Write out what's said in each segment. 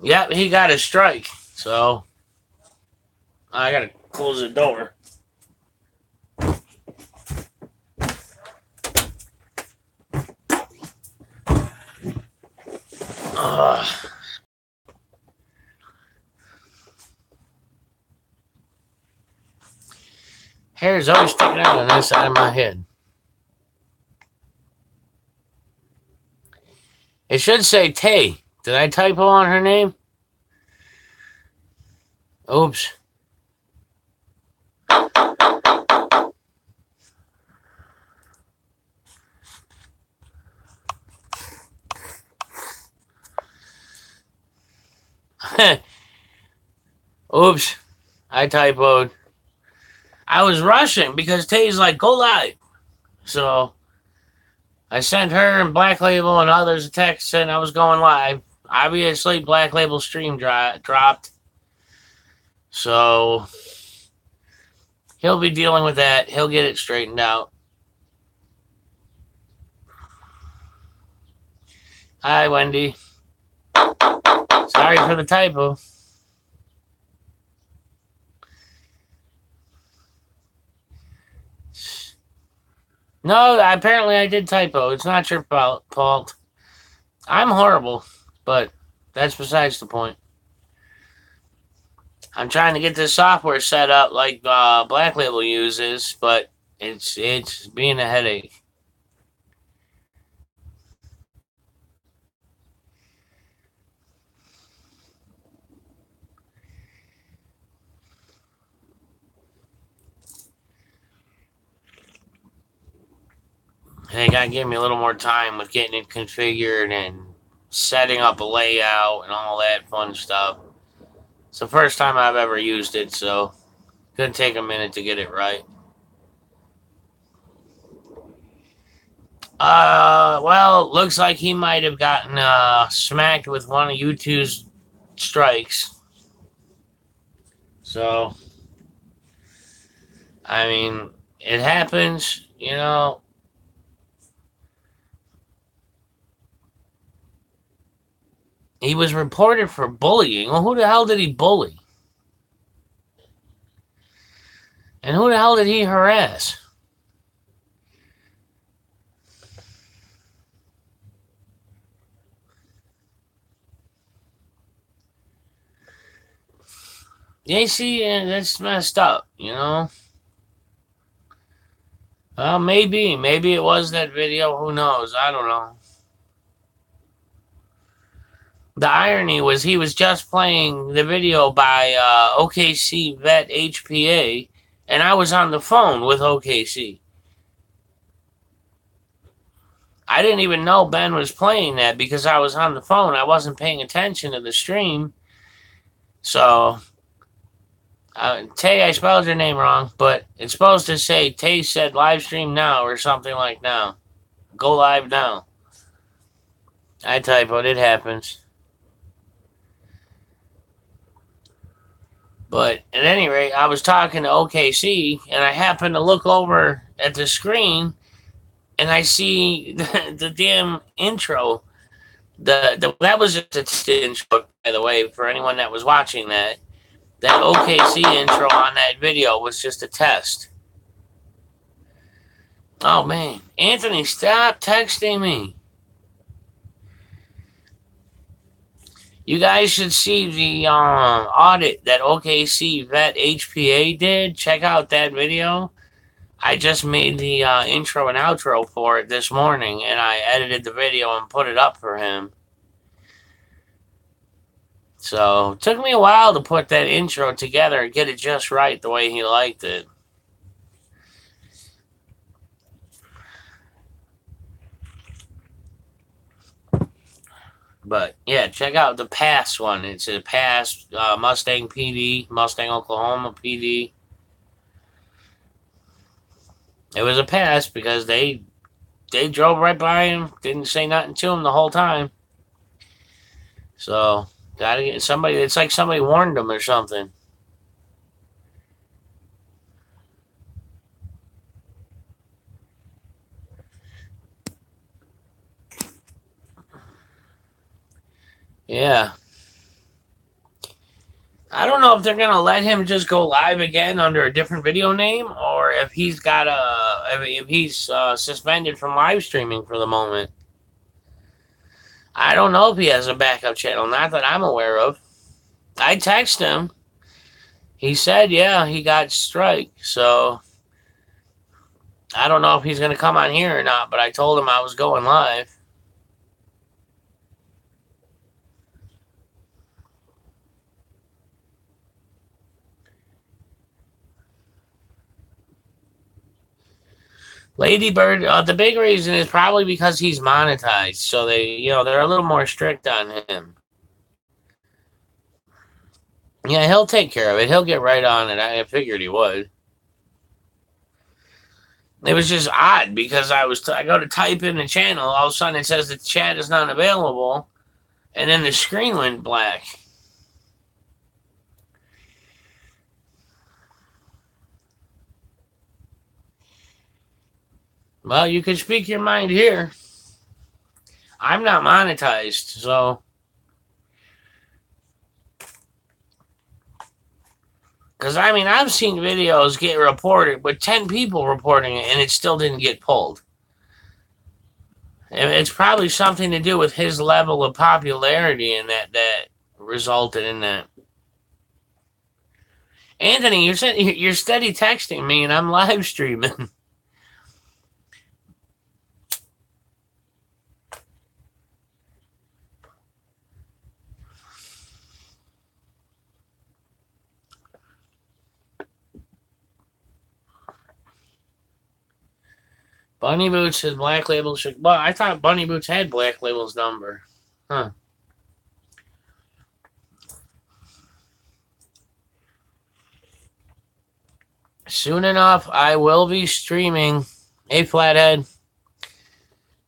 Yep, he got a strike. So I gotta close the door. Hair's always sticking out on this side of my head. It should say Tay. Did I typo on her name? Oops. Oops. I typoed. I was rushing because Tay's like, go live. So I sent her and Black Label and others a text saying I was going live. Obviously, Black Label stream dropped. So he'll be dealing with that. He'll get it straightened out. Hi, Wendy. Sorry for the typo. No, apparently I did typo. It's not your fault. I'm horrible, but that's besides the point. I'm trying to get this software set up like Black Label uses, but it's being a headache. They gotta give me a little more time with getting it configured and setting up a layout and all that fun stuff. It's the first time I've ever used it, so it's gonna take a minute to get it right. Well, looks like he might have gotten smacked with one of U2's strikes. So, I mean, it happens, you know. He was reported for bullying. Well, who the hell did he bully? And who the hell did he harass? Yeah, see, that's messed up, you know? Well, maybe it was that video. Who knows? I don't know. The irony was he was just playing the video by OKC Vet HPA, and I was on the phone with OKC. I didn't even know Ben was playing that because I was on the phone. I wasn't paying attention to the stream. So, Tay, I spelled your name wrong, but it's supposed to say Tay said live stream now or something like now. Go live now. I typoed. It happens. But at any rate, I was talking to OKC, and I happened to look over at the screen, and I see the damn intro. That was just an intro, by the way, for anyone that was watching that. That OKC intro on that video was just a test. Oh, man. Anthony, stop texting me. You guys should see the audit that OKC Vet HPA did. Check out that video. I just made the intro and outro for it this morning, and I edited the video and put it up for him. So, it took me a while to put that intro together and get it just right the way he liked it. But, yeah, check out the Pass one. It's a Pass Mustang PD, Mustang Oklahoma PD. It was a pass because they drove right by him, didn't say nothing to him the whole time. So, gotta get somebody, it's like somebody warned him or something. Yeah. I don't know if they're gonna let him just go live again under a different video name, or if he's got if he's suspended from live streaming for the moment. I don't know if he has a backup channel, not that I'm aware of. I texted him. He said, yeah, he got strike. So I don't know if he's gonna come on here or not, but I told him I was going live. Ladybird, the big reason is probably because he's monetized, so they're a little more strict on him. Yeah, he'll take care of it. He'll get right on it. I figured he would. It was just odd because I go to type in the channel, all of a sudden it says the chat is not available, and then the screen went black. Well, you can speak your mind here. I'm not monetized, so. Because, I mean, I've seen videos get reported with 10 people reporting it, and it still didn't get pulled. And it's probably something to do with his level of popularity, and that resulted in that. Anthony, you're steady texting me, and I'm live streaming. Bunny Boots says Black Label should. Well, I thought Bunny Boots had Black Label's number. Huh. Soon enough, I will be streaming. Hey, Flathead.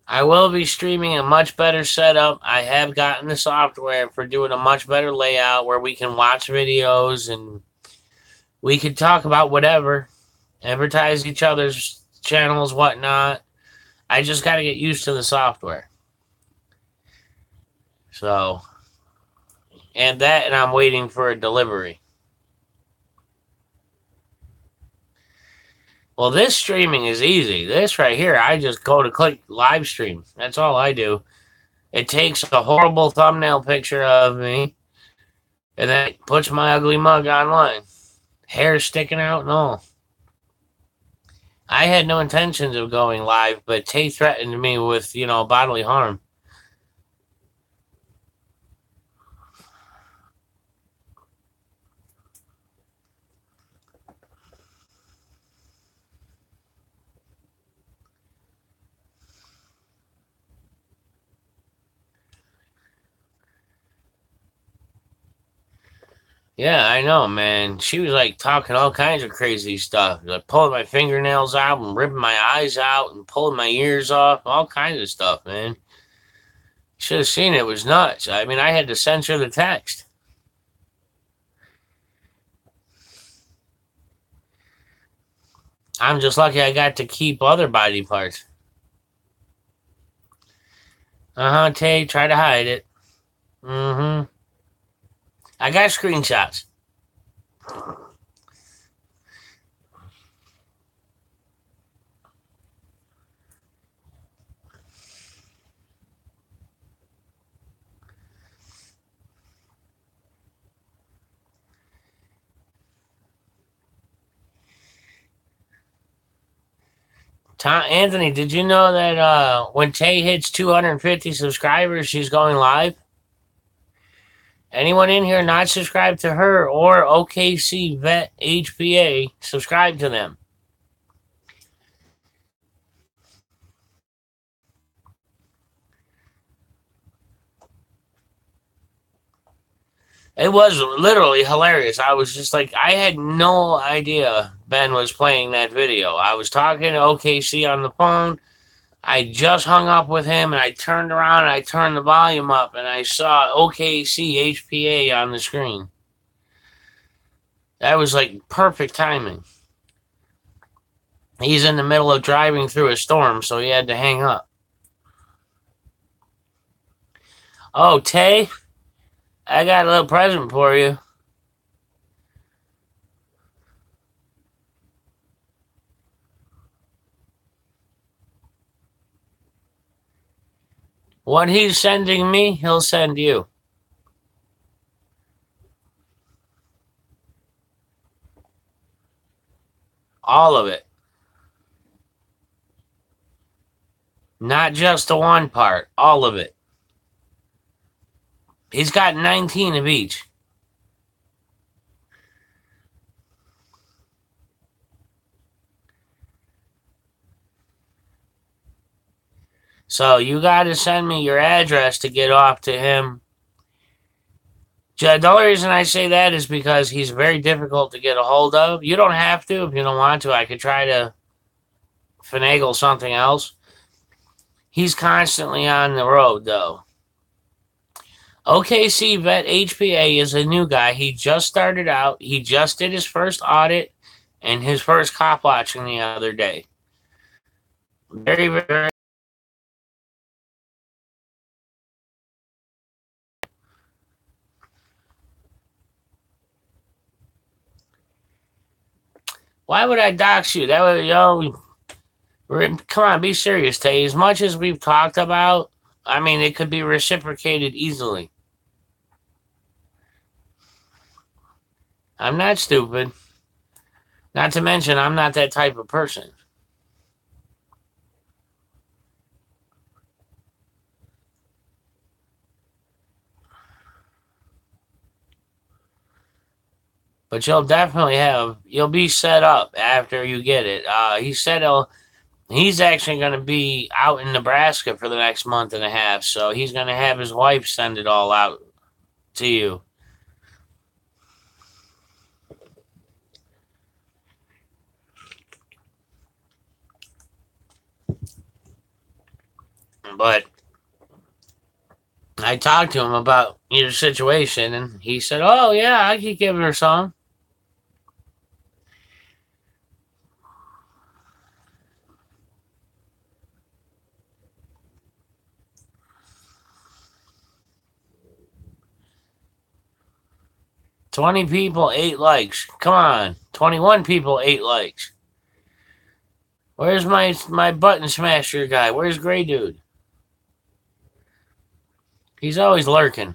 I will be streaming a much better setup. I have gotten the software for doing a much better layout where we can watch videos and we can talk about whatever, advertise each other's channels, whatnot. I just got to get used to the software. So, and I'm waiting for a delivery. Well, this streaming is easy. This right here, I just go to click live stream. That's all I do. It takes a horrible thumbnail picture of me, and then it puts my ugly mug online. Hair sticking out and all. I had no intentions of going live, but Tay threatened me with, bodily harm. Yeah, I know, man. She was like talking all kinds of crazy stuff, like pulling my fingernails out and ripping my eyes out and pulling my ears off, all kinds of stuff, man. Should have seen it. It was nuts. I mean, I had to censor the text. I'm just lucky I got to keep other body parts. Tay, try to hide it. I got screenshots. Anthony, did you know that when Tay hits 250 subscribers, she's going live? Anyone in here not subscribed to her or OKC Vet HPA, subscribe to them. It was literally hilarious. I was just like, I had no idea Ben was playing that video. I was talking to OKC on the phone. I just hung up with him, and I turned around and I turned the volume up, and I saw OKC HPA on the screen. That was like perfect timing. He's in the middle of driving through a storm, so he had to hang up. Oh, Tay? I got a little present for you. What he's sending me, he'll send you. All of it. Not just the one part, all of it. He's got 19 of each. So you got to send me your address to get off to him. The only reason I say that is because he's very difficult to get a hold of. You don't have to if you don't want to. I could try to finagle something else. He's constantly on the road, though. OKC Vet HPA is a new guy. He just started out. He just did his first audit and his first cop watching the other day. Very, very. Why would I dox you? That would, come on, be serious, Tay. As much as we've talked about, I mean, it could be reciprocated easily. I'm not stupid. Not to mention, I'm not that type of person. But you'll be set up after you get it. He said he's actually going to be out in Nebraska for the next month and a half, so he's going to have his wife send it all out to you. But I talked to him about your situation, and he said, "Oh yeah, I could give her some." "20 people, 8 likes. Come on, 21 people, 8 likes. Where's my button smasher guy? Where's Gray Dude? He's always lurking."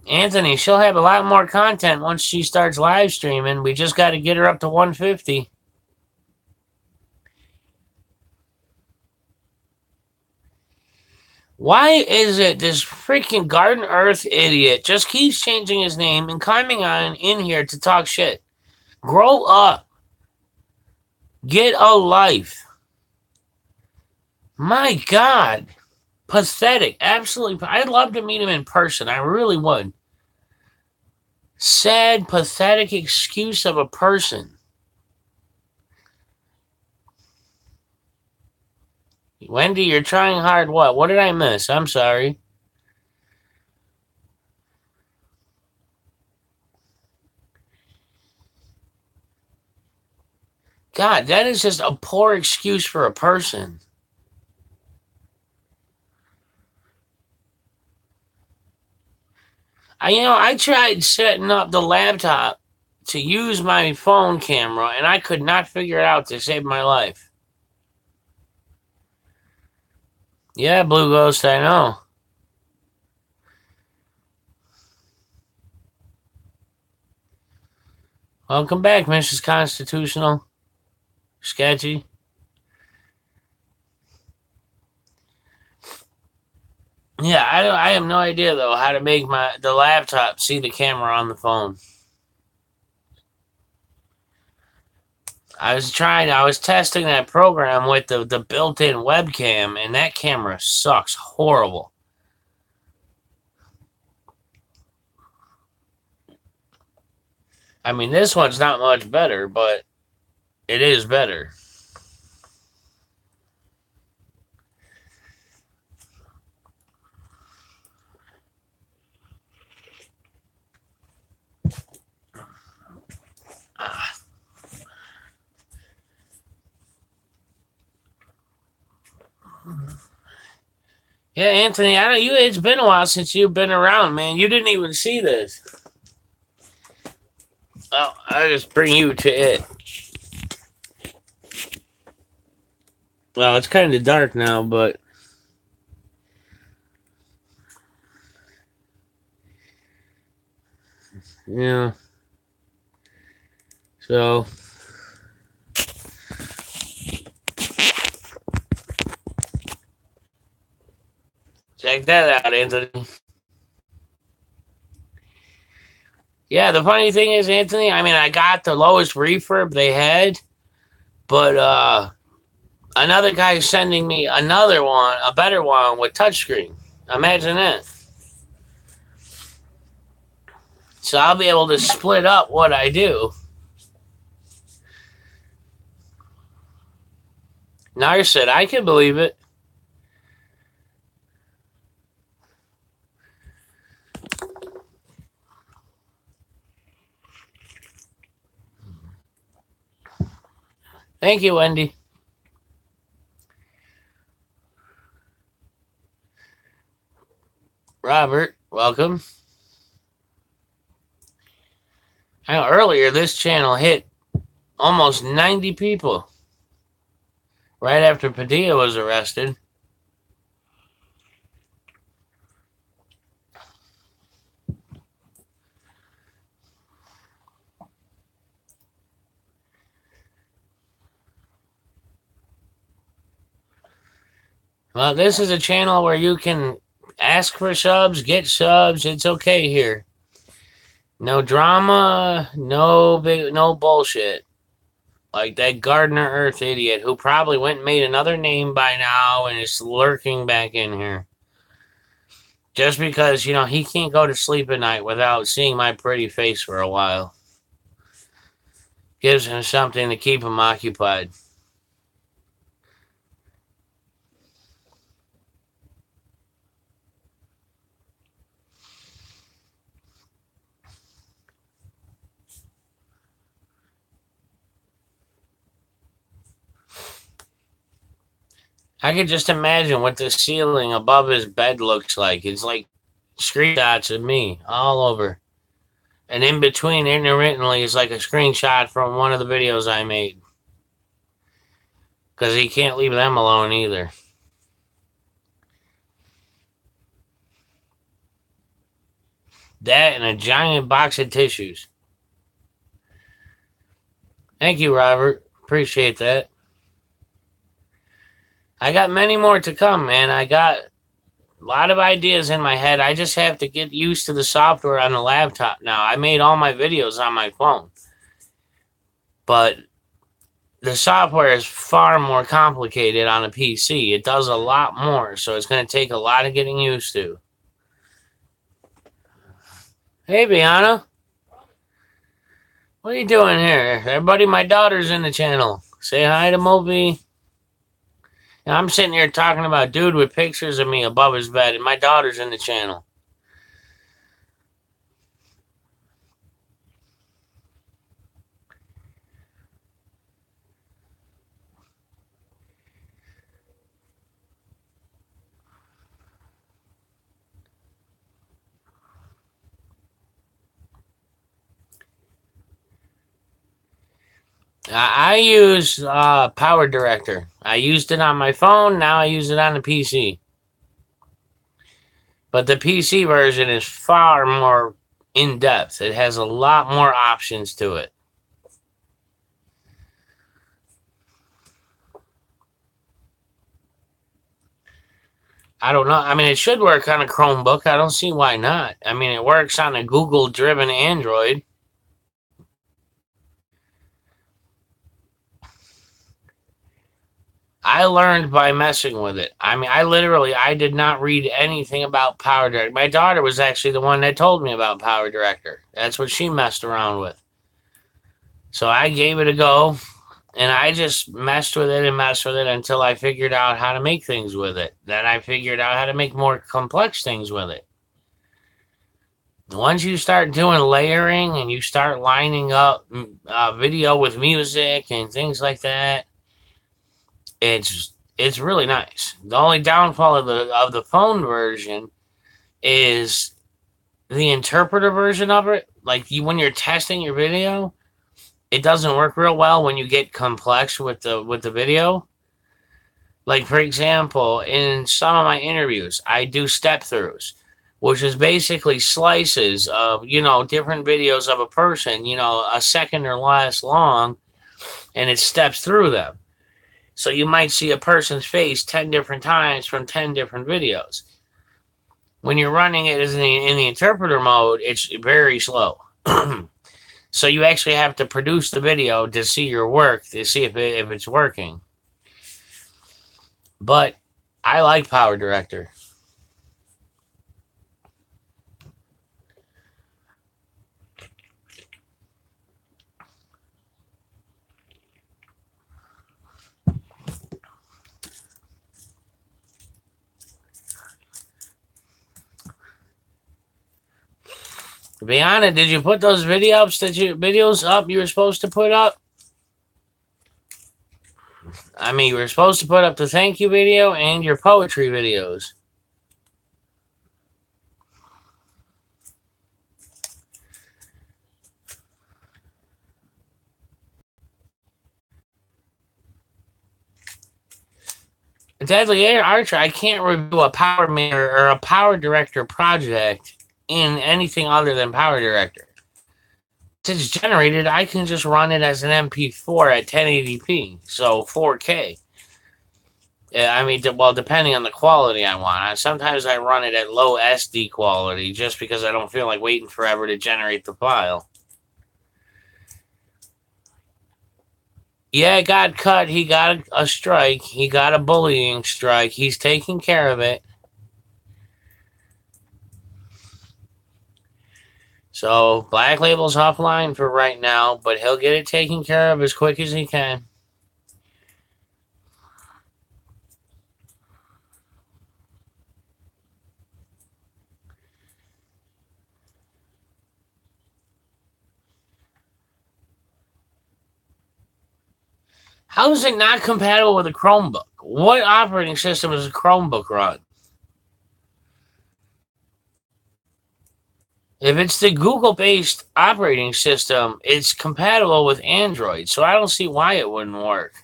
Anthony, she'll have a lot more content once she starts live streaming. We just got to get her up to 150. Why is it this freaking Garden Earth idiot just keeps changing his name and coming on in here to talk shit? Grow up. Get a life. My God. Pathetic. Absolutely. I'd love to meet him in person. I really would. Sad, pathetic excuse of a person. Wendy, you're trying hard. What did I miss? I'm sorry. God, that is just a poor excuse for a person. I tried setting up the laptop to use my phone camera, and I could not figure it out to save my life. Yeah, Blue Ghost, I know. Welcome back, Mrs. Constitutional. Sketchy. Yeah, I have no idea, though, how to make the laptop see the camera on the phone. I was testing that program with the built-in webcam, and that camera sucks horrible. I mean, this one's not much better, but it is better. Yeah, Anthony, I know you. It's been a while since you've been around, man. You didn't even see this. Oh, I just bring you to it. Well, it's kind of dark now, but yeah. So check that out, Anthony. Yeah, the funny thing is, Anthony, I mean, I got the lowest refurb they had, but another guy's sending me another one, a better one with touchscreen. Imagine that. So I'll be able to split up what I do. Narset, I can believe it. Thank you, Wendy. Robert, welcome. I know earlier this channel hit almost 90 people right after Padilla was arrested. Well, this is a channel where you can ask for subs, get subs. It's okay here. No drama, no bullshit. Like that Gardner Earth idiot who probably went and made another name by now and is lurking back in here. Just because, you know, he can't go to sleep at night without seeing my pretty face for a while. Gives him something to keep him occupied. I could just imagine what the ceiling above his bed looks like. It's like screenshots of me all over. And in between, intermittently, is like a screenshot from one of the videos I made. Because he can't leave them alone either. That and a giant box of tissues. Thank you, Robert. Appreciate that. I got many more to come, man. I got a lot of ideas in my head. I just have to get used to the software on the laptop now. I made all my videos on my phone. But the software is far more complicated on a PC. It does a lot more, so it's going to take a lot of getting used to. Hey, Biana. What are you doing here? Everybody, my daughter's in the channel. Say hi to Moby. And I'm sitting here talking about dude with pictures of me above his bed, and my daughter's in the channel. I use Power Director. I used it on my phone. Now I use it on the PC. But the PC version is far more in-depth. It has a lot more options to it. I don't know. I mean, it should work on a Chromebook. I don't see why not. I mean, it works on a Google-driven Android. I learned by messing with it. I mean, I did not read anything about Power Director. My daughter was actually the one that told me about Power Director. That's what she messed around with. So I gave it a go, and I just messed with it until I figured out how to make things with it. Then I figured out how to make more complex things with it. Once you start doing layering and you start lining up video with music and things like that, it's It's really nice. The only downfall of the phone version is the interpreter version of it. Like when you're testing your video, it doesn't work real well when you get complex with the video. Like for example, in some of my interviews, I do step throughs, which is basically slices of, different videos of a person, a second or less long, and it steps through them. So you might see a person's face 10 different times from 10 different videos. When you're running it in the interpreter mode, it's very slow. So you actually have to produce the video to see your work, to see if it's working. But I like Power Director. Bianna, did you put those videos up you were supposed to put up? I mean, you were supposed to put up the thank you video and your poetry videos. Deadly Air Archer, I can't review a Power Mirror or a Power Director project in anything other than Power Director. Since it's generated, I can just run it as an MP4 at 1080p, so 4K. I mean, well, depending on the quality I want. Sometimes I run it at low SD quality just because I don't feel like waiting forever to generate the file. Yeah, it got cut. He got a strike. He got a bullying strike. He's taking care of it. So, Black Label's offline for right now, but he'll get it taken care of as quick as he can. How is it not compatible with a Chromebook? What operating system does a Chromebook run? If it's the Google-based operating system, it's compatible with Android, so I don't see why it wouldn't work.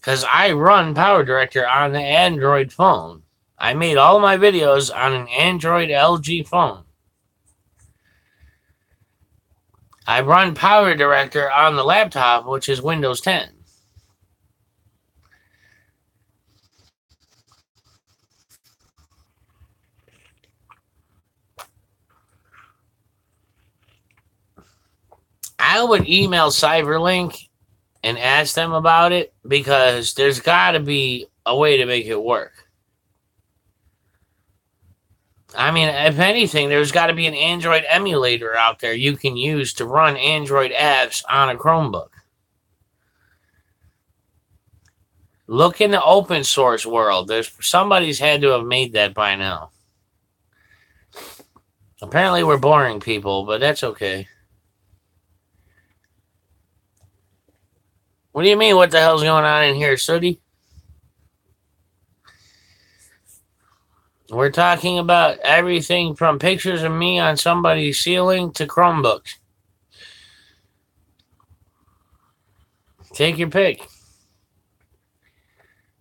Because I run Power Director on the Android phone. I made all my videos on an Android LG phone. I run Power Director on the laptop, which is Windows 10. I would email Cyberlink and ask them about it because there's got to be a way to make it work. I mean, if anything, there's got to be an Android emulator out there you can use to run Android apps on a Chromebook. Look in the open source world. Somebody's had to have made that by now. Apparently we're boring people, but that's okay. What do you mean, what the hell's going on in here, Sooty? We're talking about everything from pictures of me on somebody's ceiling to Chromebooks. Take your pick.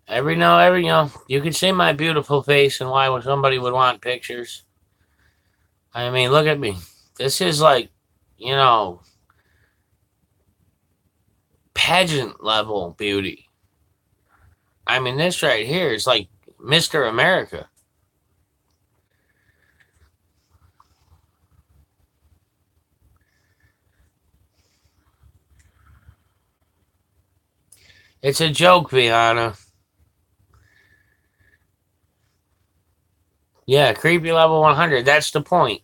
Every now, you can see my beautiful face and why somebody would want pictures. I mean, look at me. This is like, pageant level beauty. I mean, this right here is like Mr. America. It's a joke, Viana. Yeah, creepy level 100. That's the point.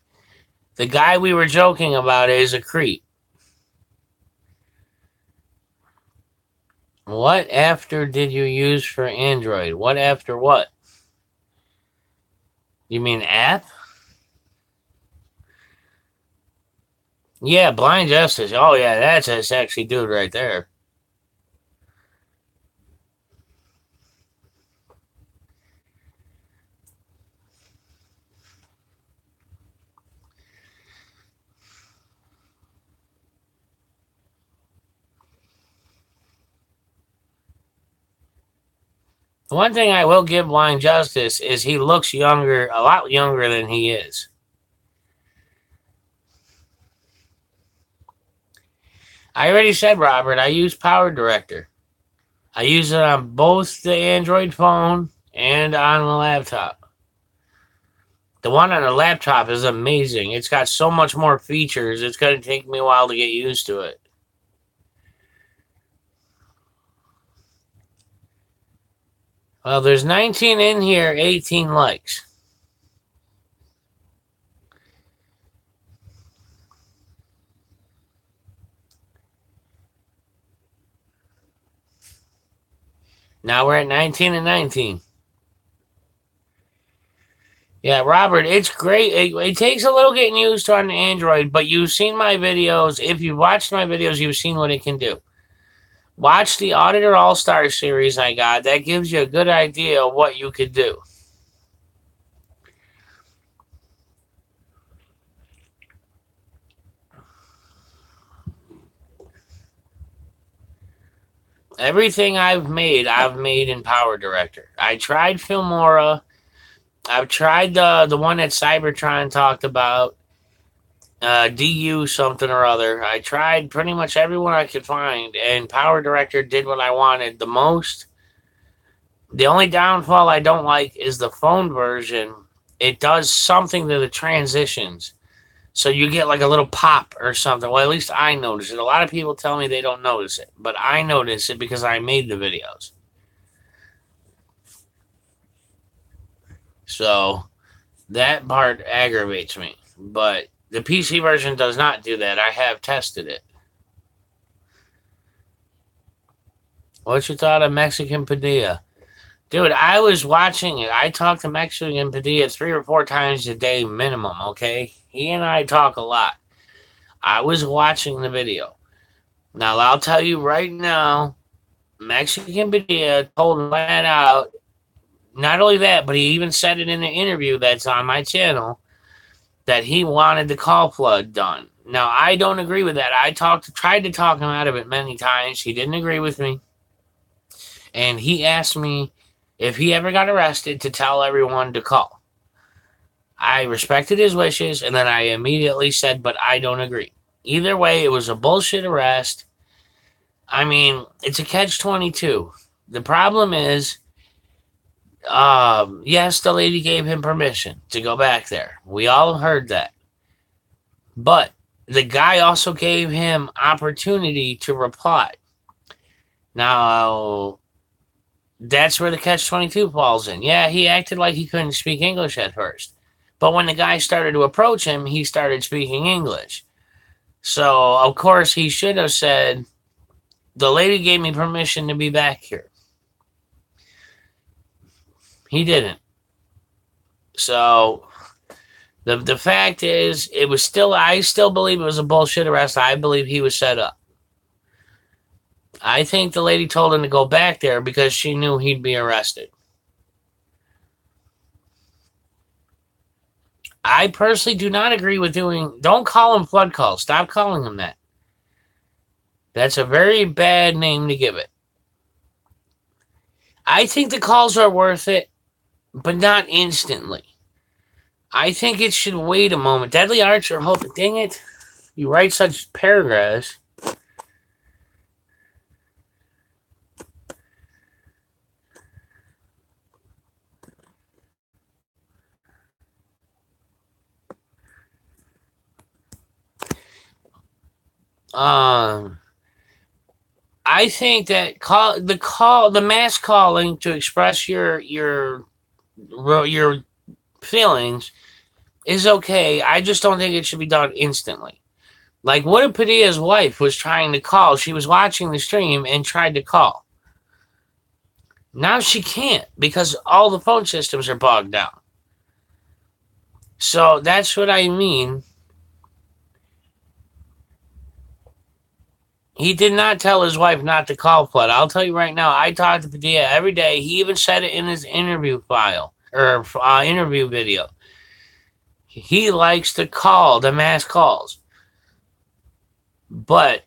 The guy we were joking about is a creep. What after did you use for Android? What after what? You mean app? Yeah, Blind Justice. Oh, yeah, that's a sexy dude right there. One thing I will give Blind Justice is he looks younger, a lot younger than he is. I already said, Robert, I use Power Director. I use it on both the Android phone and on the laptop. The one on the laptop is amazing. It's got so much more features. It's going to take me a while to get used to it. Well, there's 19 in here, 18 likes. Now we're at 19 and 19. Yeah, Robert, it's great. It takes a little getting used to on the Android, but you've seen my videos. If you've watched my videos, you've seen what it can do. Watch the Auditor All-Star series I got. That gives you a good idea of what you could do. Everything I've made in Power Director. I tried Filmora. I've tried the one that Cybertron talked about. DU something or other. I tried pretty much everyone I could find, and Power Director did what I wanted the most. The only downfall I don't like is the phone version. It does something to the transitions. So you get like a little pop or something. Well, at least I notice it. A lot of people tell me they don't notice it, but I notice it because I made the videos. So that part aggravates me. But the PC version does not do that. I have tested it. What's your thought on Mexican Padilla? Dude, I was watching it. I talk to Mexican Padilla 3 or 4 times a day minimum, okay? He and I talk a lot. I was watching the video. Now, I'll tell you right now, Mexican Padilla told flat out, not only that, but he even said it in the interview that's on my channel, that he wanted the call flood done. Now, I don't agree with that. Tried to talk him out of it many times. He didn't agree with me. And he asked me if he ever got arrested to tell everyone to call. I respected his wishes, and then I immediately said, but I don't agree. Either way, it was a bullshit arrest. I mean, it's a catch-22. The problem is, yes, the lady gave him permission to go back there. We all heard that. But the guy also gave him opportunity to reply. Now, that's where the catch-22 falls in. Yeah, he acted like he couldn't speak English at first. But when the guy started to approach him, he started speaking English. So, of course, he should have said, the lady gave me permission to be back here. He didn't. So, the fact is, I still believe it was a bullshit arrest. I believe he was set up. I think the lady told him to go back there because she knew he'd be arrested. I personally do not agree with don't call him flood calls. Stop calling him that. That's a very bad name to give it. I think the calls are worth it, but not instantly. I think it should wait a moment. Deadly Archer, dang it. You write such paragraphs. I think that the mass calling to express your feelings is okay. I just don't think it should be done instantly. Like, what if Padilla's wife was trying to call? She was watching the stream and tried to call. Now she can't because all the phone systems are bogged down. So that's what I mean. He did not tell his wife not to call Flood. I'll tell you right now, I talk to Padilla every day. He even said it in his interview file or interview video. He likes to call the mass calls. But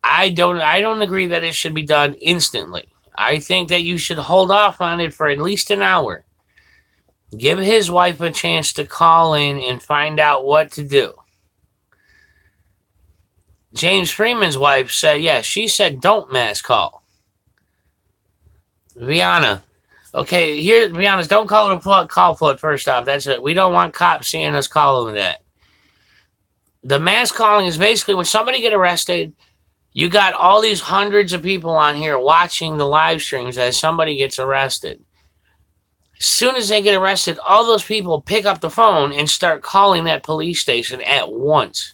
I don't agree that it should be done instantly. I think that you should hold off on it for at least an hour. Give his wife a chance to call in and find out what to do. James Freeman's wife said, yes, she said don't mass call. Rihanna. Okay, here, to be honest, don't call it a call flood first off. That's it. We don't want cops seeing us calling that. The mass calling is basically when somebody get arrested, you got all these hundreds of people on here watching the live streams as somebody gets arrested. As soon as they get arrested, all those people pick up the phone and start calling that police station at once.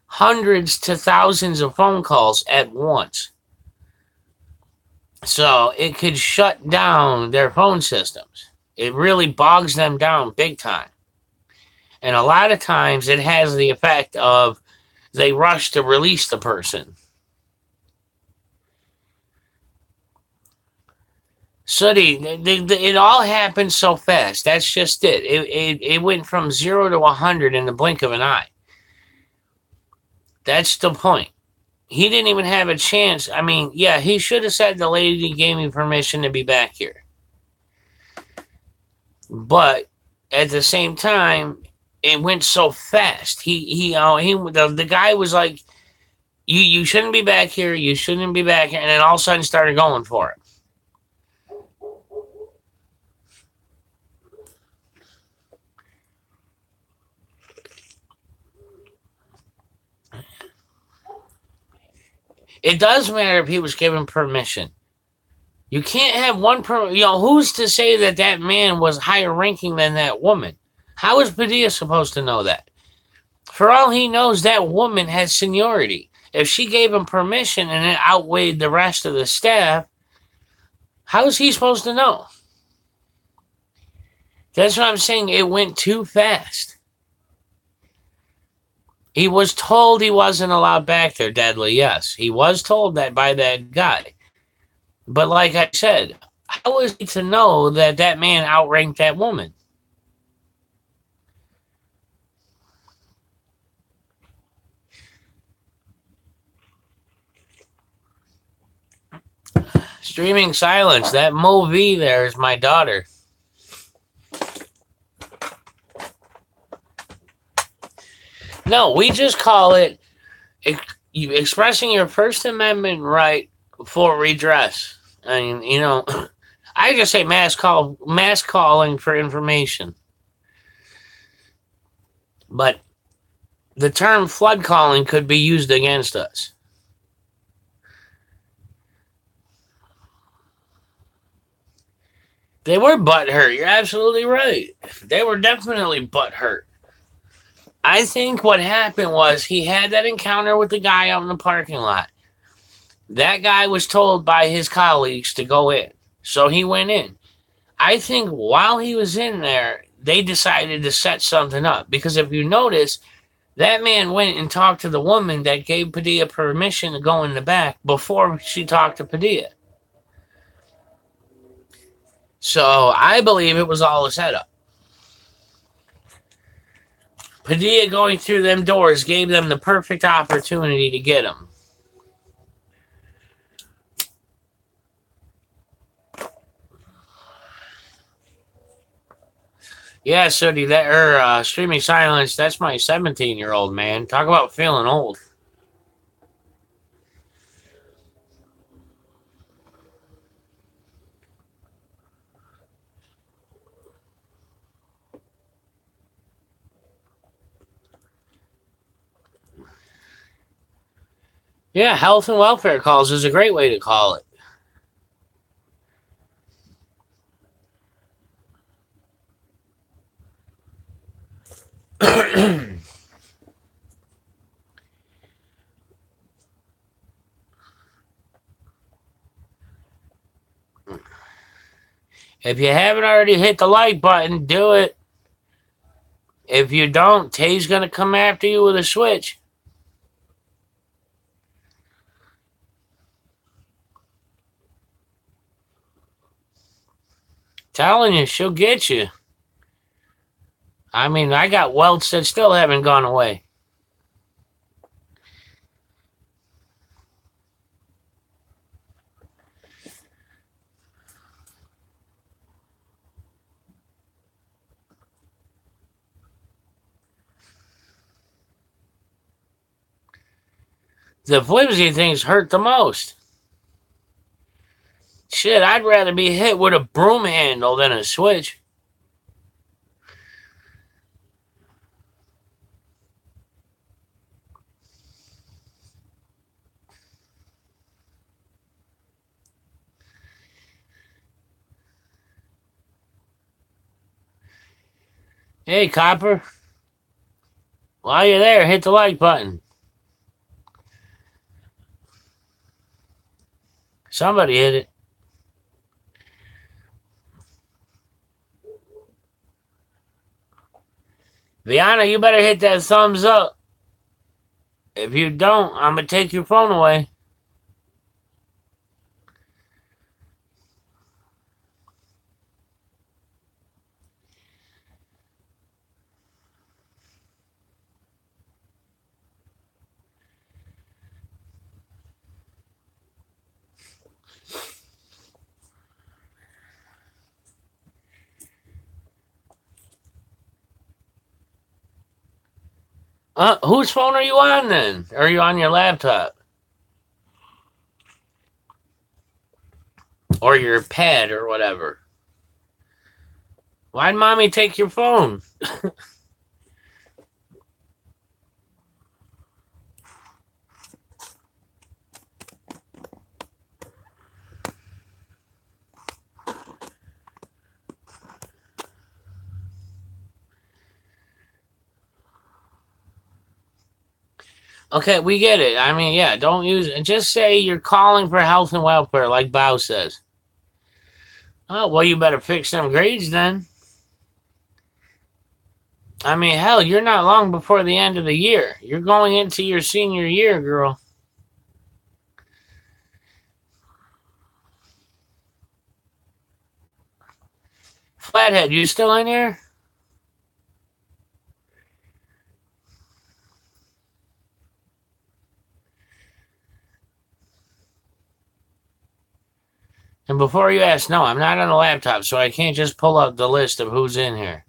Hundreds to thousands of phone calls at once. So it could shut down their phone systems. It really bogs them down big time. And a lot of times it has the effect of they rush to release the person. Sooty, it all happened so fast. That's just it. It went from 0 to 100 in the blink of an eye. That's the point. He didn't even have a chance. I mean, yeah, he should have said the lady gave me permission to be back here. But at the same time, it went so fast. The guy was like, you shouldn't be back here. You shouldn't be back here. And then all of a sudden started going for it. It does matter if he was given permission. You can't have one who's to say that that man was higher ranking than that woman? How is Padilla supposed to know that? For all he knows, that woman has seniority. If she gave him permission and it outweighed the rest of the staff, how is he supposed to know? That's what I'm saying. It went too fast. He was told he wasn't allowed back there, Deadly. Yes, he was told that by that guy. But like I said, how is he to know that that man outranked that woman? Streaming silence. That movie there is my daughter. No, we just call it expressing your First Amendment right for redress. I mean, I just say mass calling for information. But the term flood calling could be used against us. They were butthurt. You're absolutely right. They were definitely butthurt. I think what happened was he had that encounter with the guy out in the parking lot. That guy was told by his colleagues to go in. So he went in. I think while he was in there, they decided to set something up. Because if you notice, that man went and talked to the woman that gave Padilla permission to go in the back before she talked to Padilla. So I believe it was all a setup. Padilla going through them doors gave them the perfect opportunity to get him. Yeah, Sooty, streaming silence, that's my 17-year-old, man. Talk about feeling old. Yeah, health and welfare calls is a great way to call it. If you haven't already hit the like button, do it. If you don't, Tay's going to come after you with a switch. Telling you, she'll get you. I mean, I got welts that still haven't gone away. The flimsy things hurt the most. Shit, I'd rather be hit with a broom handle than a switch. Hey, Copper. While you're there, hit the like button. Somebody hit it. Viana, you better hit that thumbs up. If you don't, I'm going to take your phone away. Whose phone are you on then? Or are you on your laptop? Or your pad or whatever? Why'd mommy take your phone? Okay, we get it. I mean, yeah, don't use it. Just say you're calling for health and welfare, like Bao says. Oh, well, you better fix them grades then. I mean, hell, you're not long before the end of the year. You're going into your senior year, girl. Flathead, you still in here? And before you ask, no, I'm not on a laptop, so I can't just pull up the list of who's in here.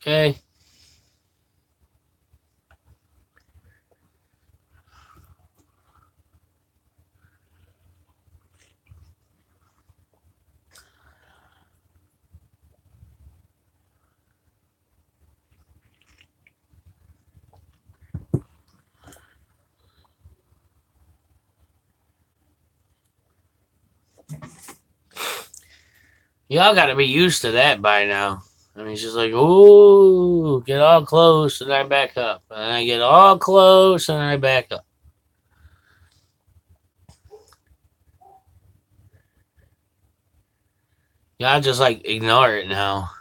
Okay. Y'all got to be used to that by now. I mean, she's like, ooh, get all close, and I back up. And I get all close, and I back up. Y'all just, like, ignore it now.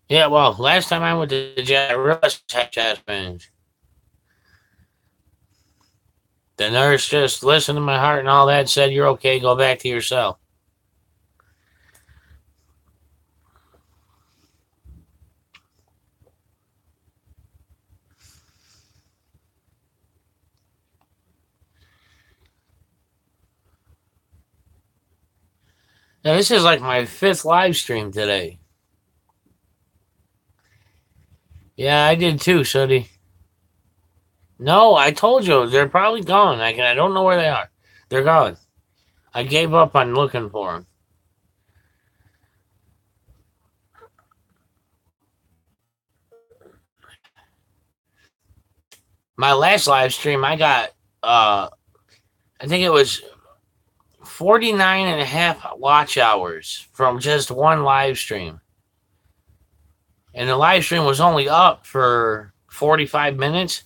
Yeah, well, last time I went to the jail, I realized I had chest pains. The nurse just listened to my heart and all that, said, you're okay, go back to your cell. Now, this is like my 5th live stream today. Yeah, I did too, Sooty. No, I told you, they're probably gone. I don't know where they are. They're gone. I gave up on looking for them. My last live stream, I got, I think it was 49 and a half watch hours from just one live stream. And the live stream was only up for 45 minutes.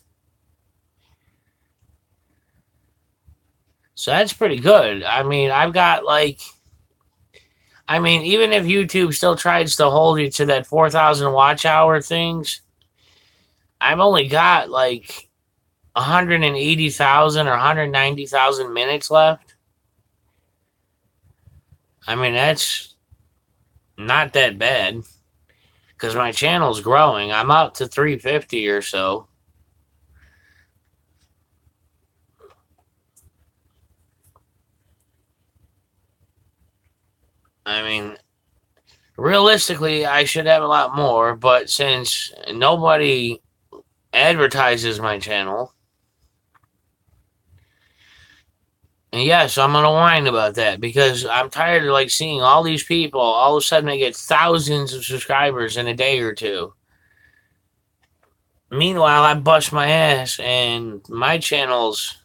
So that's pretty good. I mean, I've got like, I mean, even if YouTube still tries to hold you to that 4,000 watch hour things, I've only got like 180,000 or 190,000 minutes left. I mean, that's not that bad because my channel's growing. I'm up to 350 or so. I mean, realistically, I should have a lot more, but since nobody advertises my channel, and yes, I'm gonna whine about that because I'm tired of like seeing all these people. All of a sudden, they get thousands of subscribers in a day or two. Meanwhile, I bust my ass, and my channel's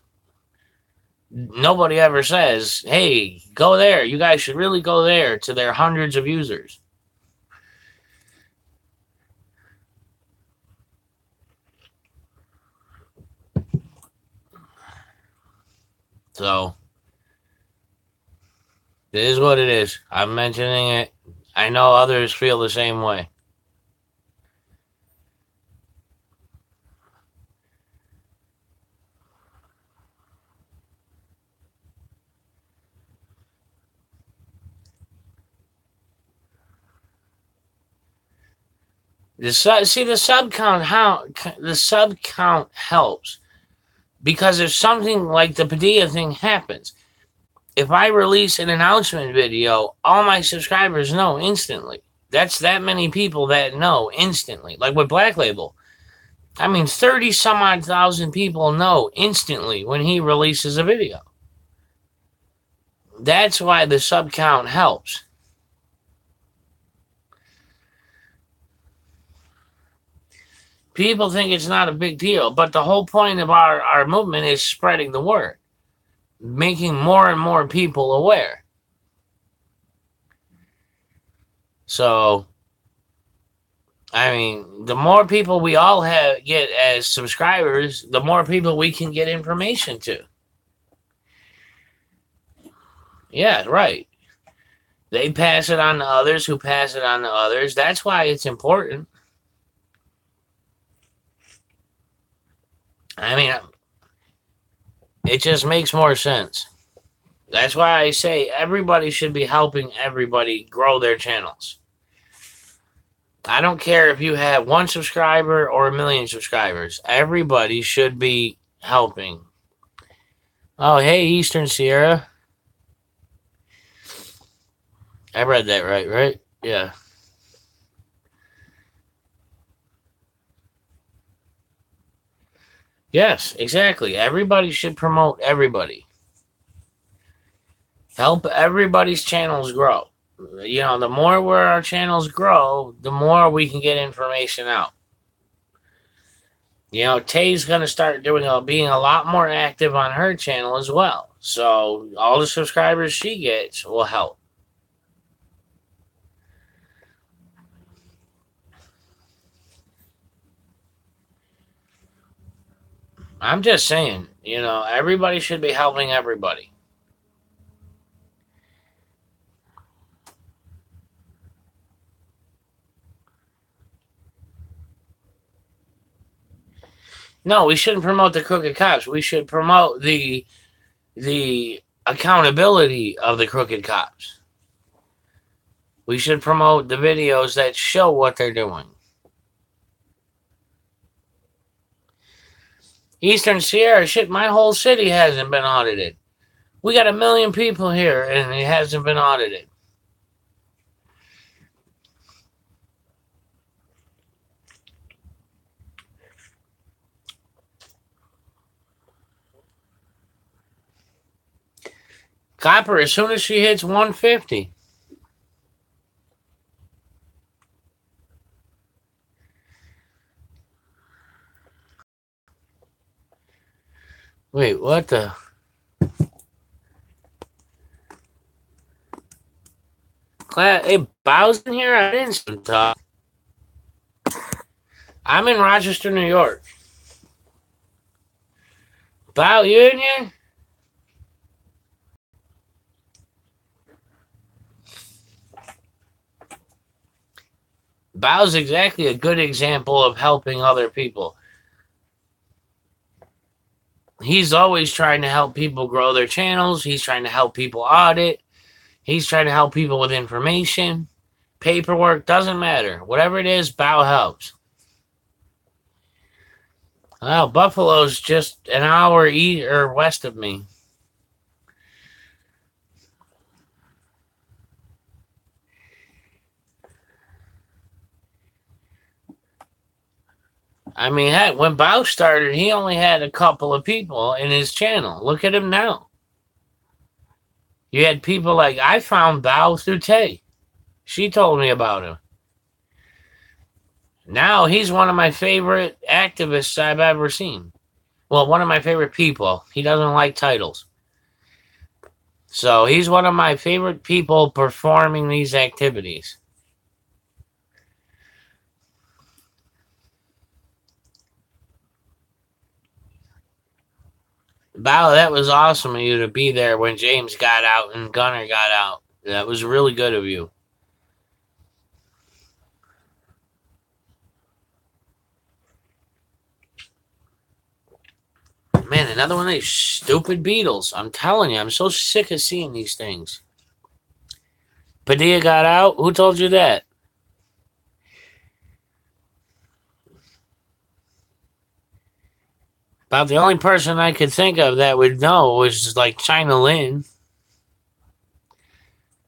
nobody ever says, "Hey, go there. You guys should really go there." To their hundreds of users. So it is what it is. I'm mentioning it. I know others feel the same way. The sub count, how the sub count helps because if something like the Padilla thing happens, if I release an announcement video, all my subscribers know instantly. That's that many people that know instantly. Like with Black Label, I mean, 30 some odd thousand people know instantly when he releases a video. That's why the sub count helps. People think it's not a big deal, but the whole point of our movement is spreading the word, making more and more people aware. So, I mean, the more people we all get as subscribers, the more people we can get information to. Yeah, right. They pass it on to others who pass it on to others. That's why it's important. I mean, it just makes more sense. That's why I say everybody should be helping everybody grow their channels. I don't care if you have 1 subscriber or 1,000,000 subscribers. Everybody should be helping. Oh, hey, Eastern Sierra. I read that right? Yeah. Yes, exactly. Everybody should promote everybody. Help everybody's channels grow. You know, the more where our channels grow, the more we can get information out. You know, Tay's going to start being a lot more active on her channel as well. So all the subscribers she gets will help. I'm just saying, you know, everybody should be helping everybody. No, we shouldn't promote the crooked cops. We should promote the accountability of the crooked cops. We should promote the videos that show what they're doing. Eastern Sierra, shit, my whole city hasn't been audited. We got 1 million people here and it hasn't been audited. Copper, as soon as she hits 150. Wait, what the? Hey, Bow's in here? I didn't see him talk. I'm in Rochester, New York. Bow, you in here? Bow's exactly a good example of helping other people. He's always trying to help people grow their channels. He's trying to help people audit. He's trying to help people with information, paperwork, doesn't matter. Whatever it is, Bow helps. Well, Buffalo's just an hour east or west of me. I mean, heck, when Bow started, he only had a couple of people in his channel. Look at him now. You had people like, I found Bow through Tay. She told me about him. Now he's one of my favorite activists I've ever seen. Well, one of my favorite people. He doesn't like titles. So he's one of my favorite people performing these activities. Bow, that was awesome of you to be there when James got out and Gunner got out. That was really good of you. Man, another one of these stupid beetles. I'm telling you, I'm so sick of seeing these things. Padilla got out? Who told you that? About the only person I could think of that would know was like China Lynn.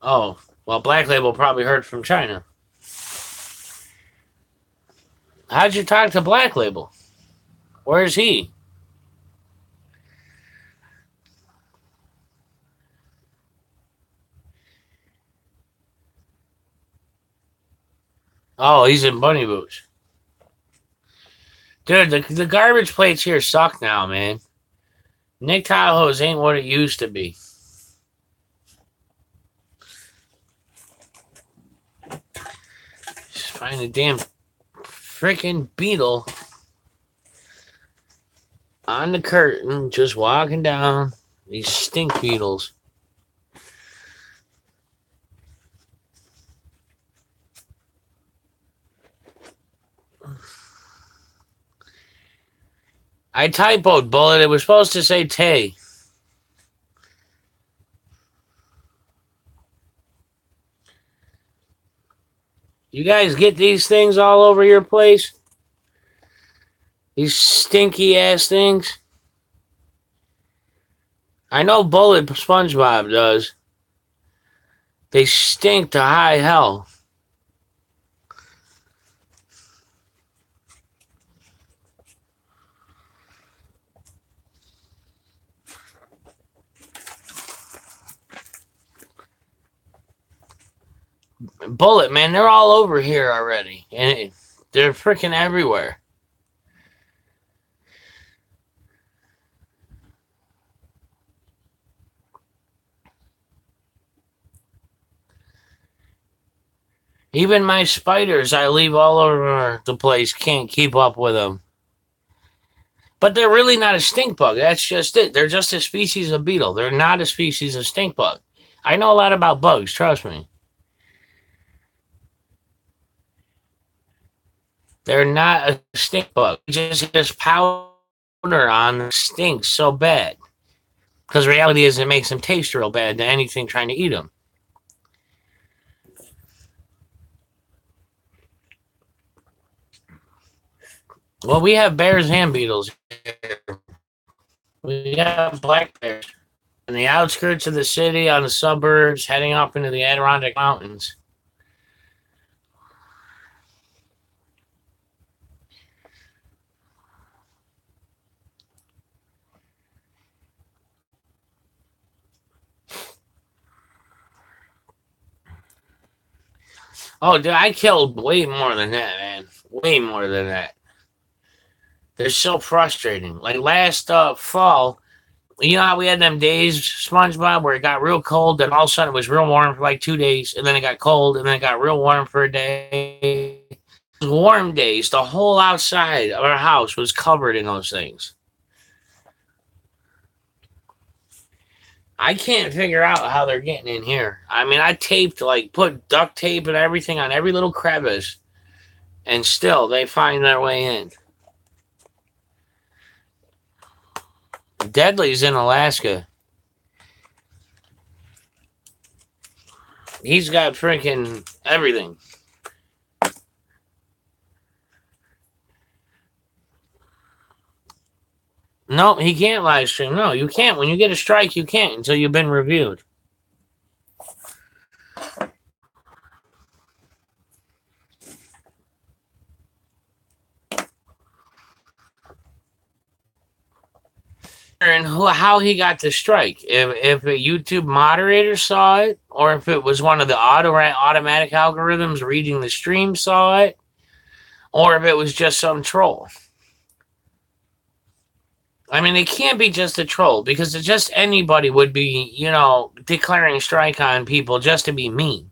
Oh, well, Black Label probably heard from China. How'd you talk to Black Label? Where's he? Oh, he's in Bunny Boots. Dude, the garbage plates here suck now, man. Nick Tahoe's ain't what it used to be. Just find a damn freaking beetle on the curtain, just walking down. These stink beetles. I typoed, Bullet. It was supposed to say Tay. You guys get these things all over your place? These stinky ass things? I know Bullet SpongeBob does. They stink to high hell. Bullet, man, they're all over here already. And they're freaking everywhere. Even my spiders I leave all over the place can't keep up with them. But they're really not a stink bug. That's just it. They're just a species of beetle. They're not a species of stink bug. I know a lot about bugs, trust me. They're not a stink bug. Just powder on stinks so bad. Because reality is it makes them taste real bad to anything trying to eat them. Well, we have bears and beetles here. We have black bears in the outskirts of the city, on the suburbs, heading up into the Adirondack Mountains. Oh, dude, I killed way more than that, man. Way more than that. They're so frustrating. Like last fall, You know how we had them days, SpongeBob, where it got real cold, then all of a sudden it was real warm for like 2 days, and then it got cold, and then it got real warm for a day. Warm days, the whole outside of our house was covered in those things. I can't figure out how they're getting in here. I mean, I taped, like, put duct tape and everything on every little crevice, and still they find their way in. Deadly's in Alaska. He's got freaking everything. No, he can't live stream. No, you can't. When you get a strike, you can't until you've been reviewed. And how he got the strike. If a YouTube moderator saw it, or if it was one of the automatic algorithms reading the stream saw it, or if it was just some troll. I mean, it can't be just a troll, because just anybody would be, declaring strike on people just to be mean.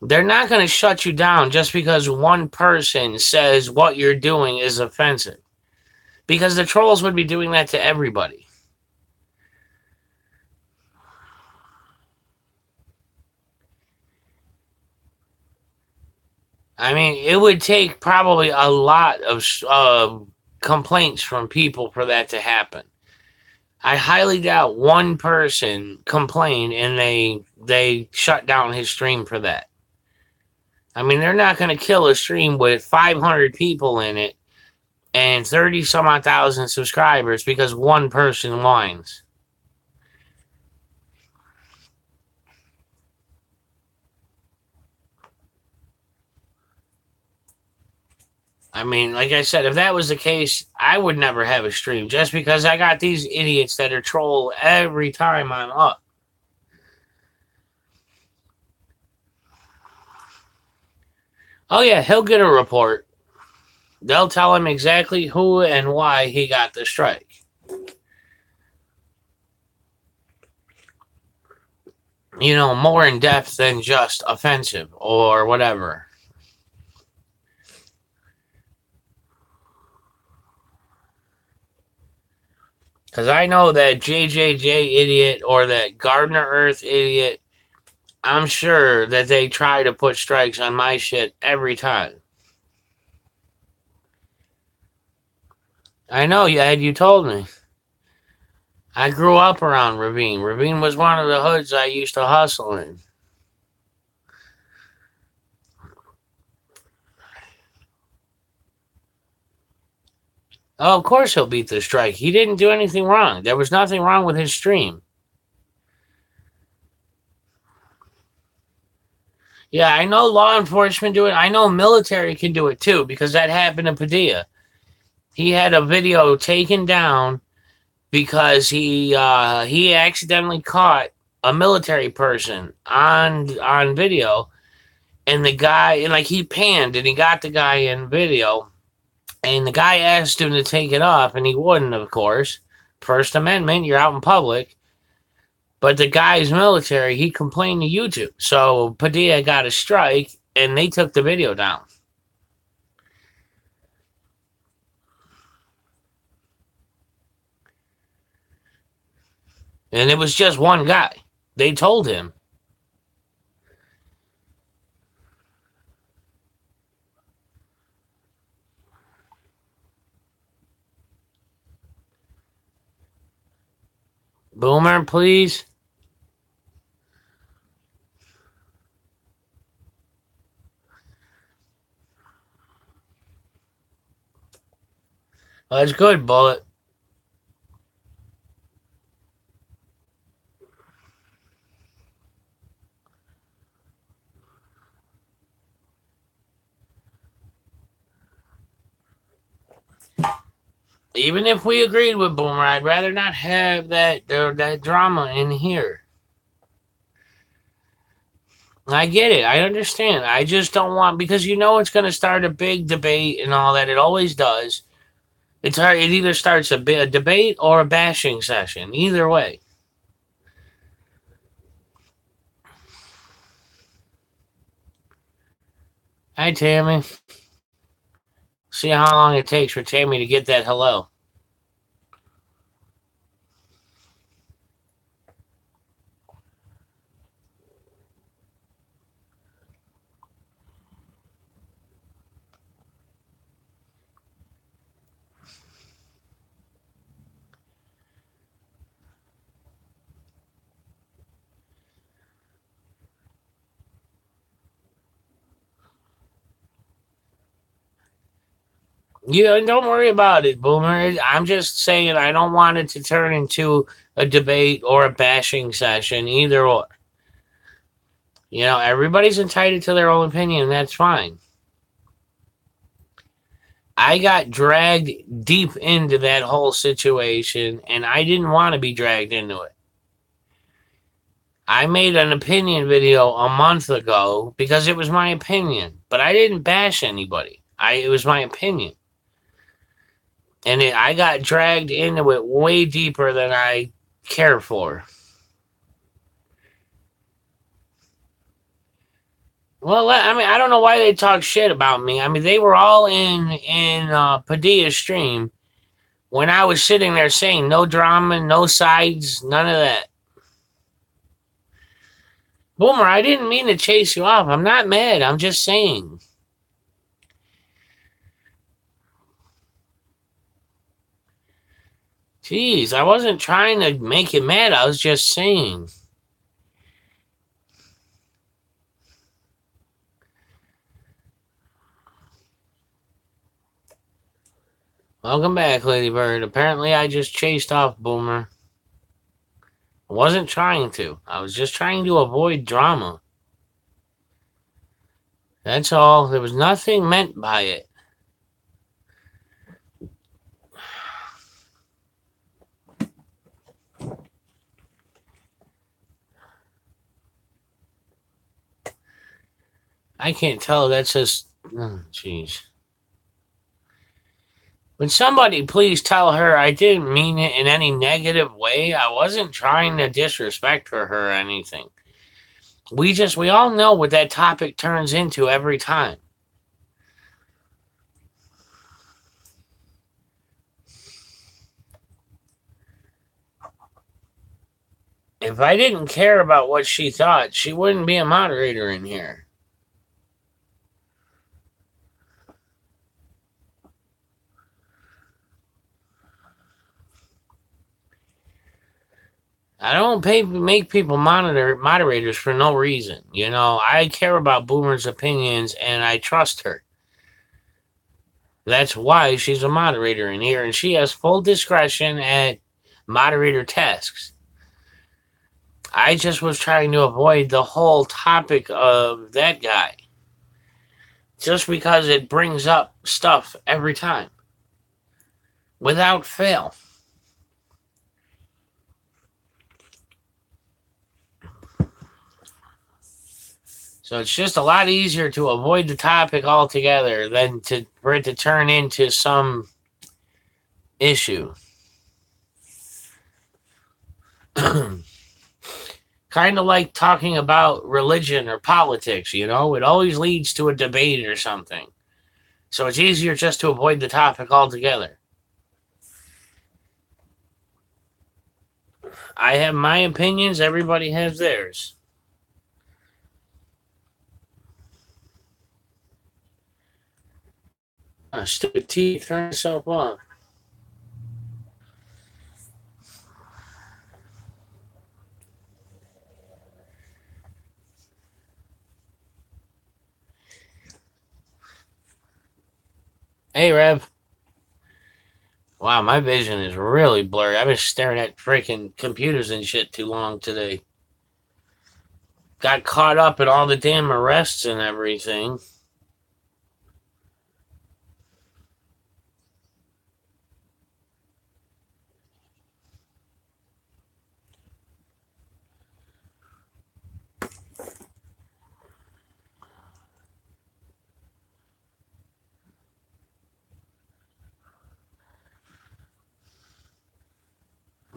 They're not going to shut you down just because one person says what you're doing is offensive. Because the trolls would be doing that to everybody. I mean, it would take probably a lot of complaints from people for that to happen. I highly doubt one person complained and they shut down his stream for that. I mean, they're not going to kill a stream with 500 people in it and 30-some-odd thousand subscribers because one person whines. I mean, like I said, if that was the case, I would never have a stream just because I got these idiots that are troll every time I'm up. Oh, yeah, he'll get a report. They'll tell him exactly who and why he got the strike. More in depth than just offensive or whatever. Because I know that JJJ idiot or that Gardner Earth idiot, I'm sure that they try to put strikes on my shit every time. I know, Ed, you told me. I grew up around Ravine. Ravine was one of the hoods I used to hustle in. Oh, of course he'll beat the strike. He didn't do anything wrong. There was nothing wrong with his stream. Yeah, I know law enforcement do it. I know military can do it too, because that happened to Padilla. He had a video taken down because he accidentally caught a military person on video, and the guy, and like, he panned and he got the guy in video, and the guy asked him to take it off, and he wouldn't, of course. First Amendment, you're out in public. But the guy's military, he complained to YouTube. So Padilla got a strike, and they took the video down. And it was just one guy. They told him. Boomer, please. Well, that's good, Bullet. Even if we agreed with Boomer, I'd rather not have that drama in here. I get it. I understand. I just don't want, because it's going to start a big debate and all that. It always does. It's hard. It either starts a debate or a bashing session. Either way. Hi, Tammy. See how long it takes for Tammy to get that hello. Yeah, don't worry about it, Boomer. I'm just saying I don't want it to turn into a debate or a bashing session, either or. Everybody's entitled to their own opinion. That's fine. I got dragged deep into that whole situation, and I didn't want to be dragged into it. I made an opinion video a month ago because it was my opinion, but I didn't bash anybody. It was my opinion. And I got dragged into it way deeper than I care for. Well, I don't know why they talk shit about me. They were all in Padilla's stream when I was sitting there saying no drama, no sides, none of that. Boomer, I didn't mean to chase you off. I'm not mad. I'm just saying. Jeez, I wasn't trying to make you mad. I was just saying. Welcome back, Lady Bird. Apparently, I just chased off Boomer. I wasn't trying to. I was just trying to avoid drama. That's all. There was nothing meant by it. I can't tell. That's just... Jeez. Would somebody please tell her I didn't mean it in any negative way? I wasn't trying to disrespect her or anything. We all know what that topic turns into every time. If I didn't care about what she thought, she wouldn't be a moderator in here. I don't make people moderators for no reason. I care about Boomer's opinions and I trust her. That's why she's a moderator in here, and she has full discretion at moderator tasks. I just was trying to avoid the whole topic of that guy. Just because it brings up stuff every time. Without fail. So it's just a lot easier to avoid the topic altogether than for it to turn into some issue. Kind of like talking about religion or politics, it always leads to a debate or something. So it's easier just to avoid the topic altogether. I have my opinions, everybody has theirs. Stupid T, turn yourself off. Hey, Rev. Wow, my vision is really blurry. I've been staring at freaking computers and shit too long today. Got caught up in all the damn arrests and everything.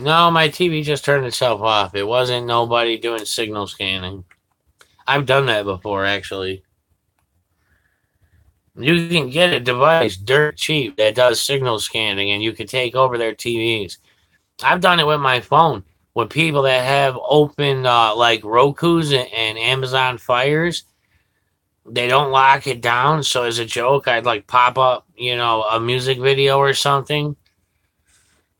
No, my TV just turned itself off. It wasn't nobody doing signal scanning. I've done that before, actually. You can get a device dirt cheap that does signal scanning, and you can take over their TVs. I've done it with my phone with people that have open like Roku's and Amazon Fires. They don't lock it down, so as a joke, I'd like pop up, a music video or something.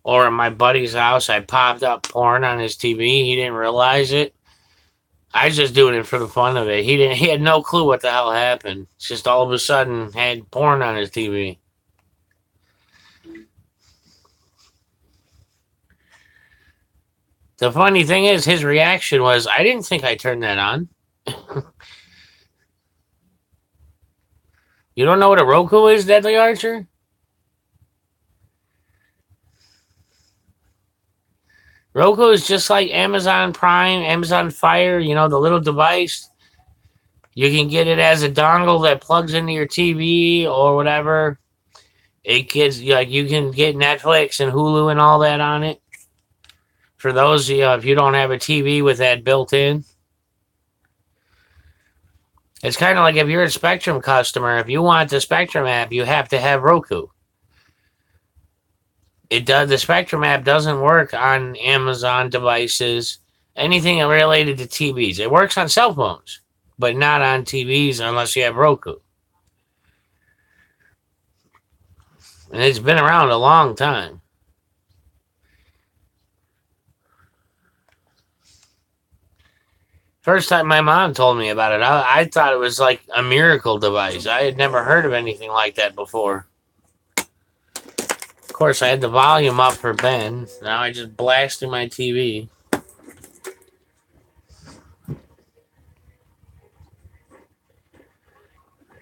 Or at my buddy's house, I popped up porn on his TV. He didn't realize it. I was just doing it for the fun of it. He didn't. He had no clue what the hell happened. It's just all of a sudden had porn on his TV. The funny thing is, his reaction was, "I didn't think I turned that on." You don't know what a Roku is, Deadly Archer? Roku is just like Amazon Prime, Amazon Fire. The little device. You can get it as a dongle that plugs into your TV or whatever. It gets like you can get Netflix and Hulu and all that on it. For those, if you don't have a TV with that built in, it's kind of like if you're a Spectrum customer. If you want the Spectrum app, you have to have Roku. It does. The Spectrum app doesn't work on Amazon devices. Anything related to TVs. It works on cell phones, but not on TVs unless you have Roku. And it's been around a long time. First time my mom told me about it, I thought it was like a miracle device. I had never heard of anything like that before. Of course, I had the volume up for Ben. Now I just blast through my TV.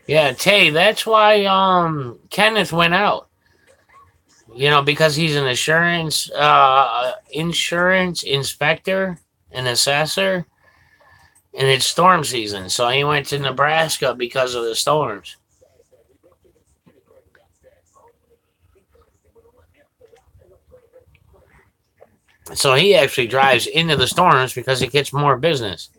Yeah, Tay, that's why Kenneth went out. Because he's an insurance inspector, an assessor, and it's storm season. So he went to Nebraska because of the storms. So he actually drives into the storms because it gets more business.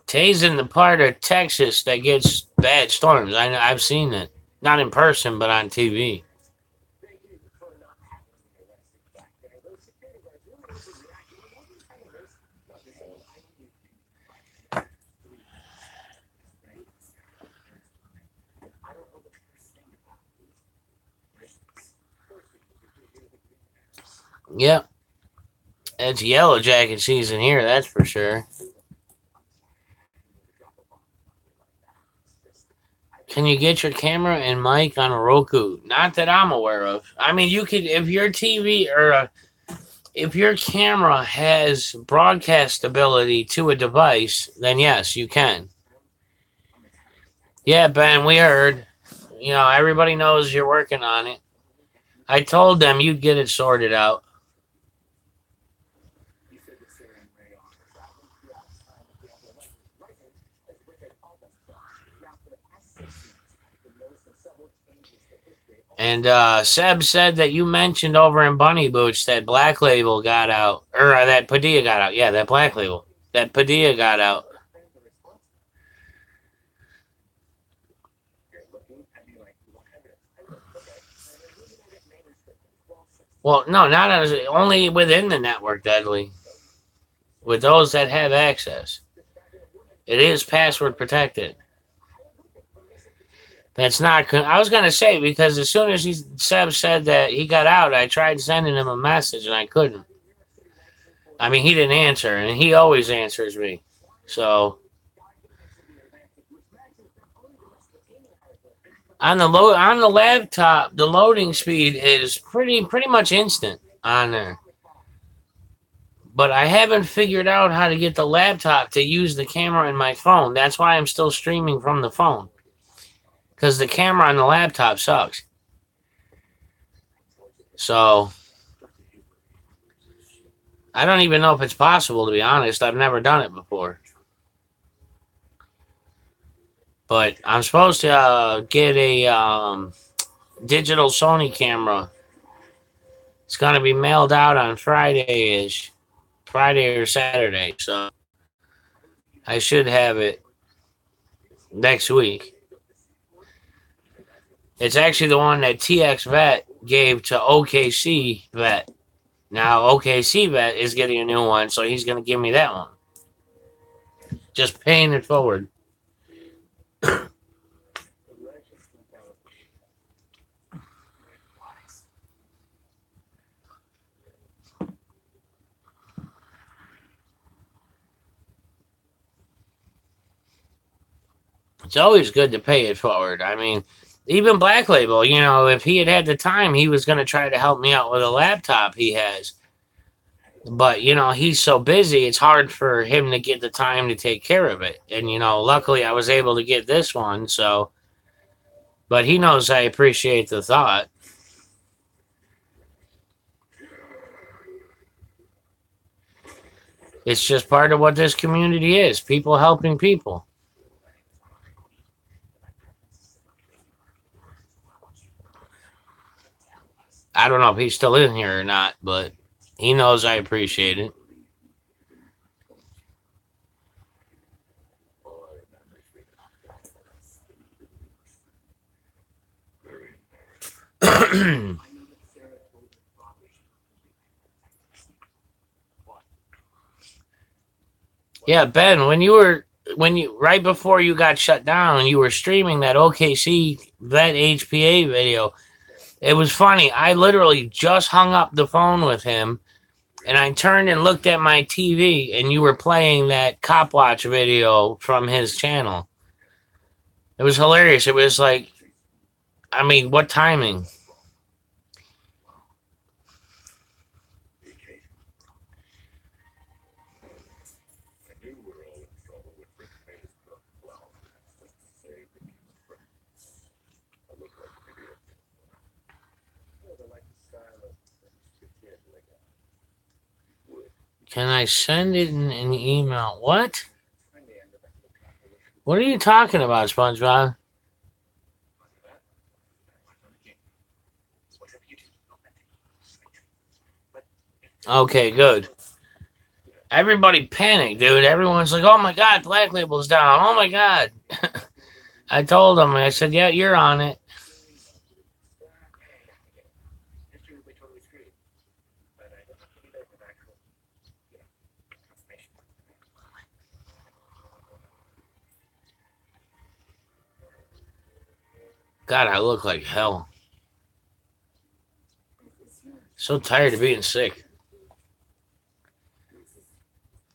Tay's in the part of Texas that gets bad storms. I've seen it. Not in person, but on TV. Yep. It's yellow jacket season here, that's for sure. Can you get your camera and mic on a Roku? Not that I'm aware of. I mean, you could, if your TV or if your camera has broadcast ability to a device, then yes, you can. Yeah, Ben, we heard. Everybody knows you're working on it. I told them you'd get it sorted out. And Seb said that you mentioned over in Bunny Boots that Black Label got out, or that Padilla got out. Yeah, that Black Label. That Padilla got out. Well, no, not as only within the network, Deadly. With those that have access, it is password protected. That's not. I was gonna say because as soon as Seb said that he got out, I tried sending him a message and I couldn't. I mean, he didn't answer, and he always answers me. So on the laptop, the loading speed is pretty much instant on there. But I haven't figured out how to get the laptop to use the camera in my phone. That's why I'm still streaming from the phone. Because the camera on the laptop sucks. So I don't even know if it's possible, to be honest. I've never done it before. But I'm supposed to get a digital Sony camera. It's going to be mailed out on Friday-ish. Friday or Saturday. So I should have it next week. It's actually the one that TX Vet gave to OKC Vet. Now OKC Vet is getting a new one, so he's going to give me that one. Just paying it forward. It's always good to pay it forward. I mean, even Black Label, you know, if he had the time, he was going to try to help me out with a laptop he has. But, you know, he's so busy, it's hard for him to get the time to take care of it. And, you know, luckily I was able to get this one, so. But he knows I appreciate the thought. It's just part of what this community is. People helping people. I don't know if he's still in here or not, but he knows I appreciate it. Yeah, Ben, when you right before you got shut down, you were streaming that OKC Vet HPA video. It was funny. I literally just hung up the phone with him, and I turned and looked at my TV, and you were playing that Cop Watch video from his channel. It was hilarious. It was like, I mean, what timing? Can I send it in an email? What? What are you talking about, SpongeBob? Okay, good. Everybody panicked, dude. Everyone's like, oh my God, Black Label's down. Oh my God. I told them, I said, yeah, you're on it. God, I look like hell. So tired of being sick.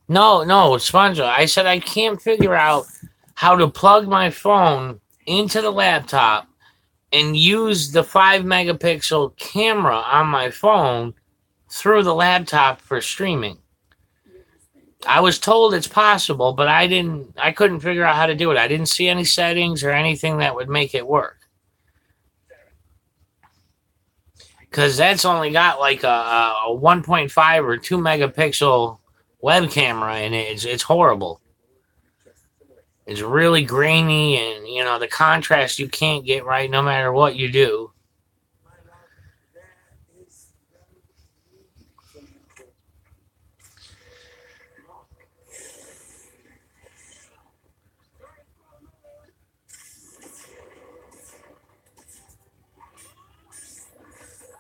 No, SpongeBob. I said I can't figure out how to plug my phone into the laptop and use the 5 megapixel camera on my phone through the laptop for streaming. I was told it's possible, but I couldn't figure out how to do it. I didn't see any settings or anything that would make it work. Because that's only got like a 1.5 or 2 megapixel web camera in it. It's horrible. It's really grainy, and you know the contrast you can't get right no matter what you do.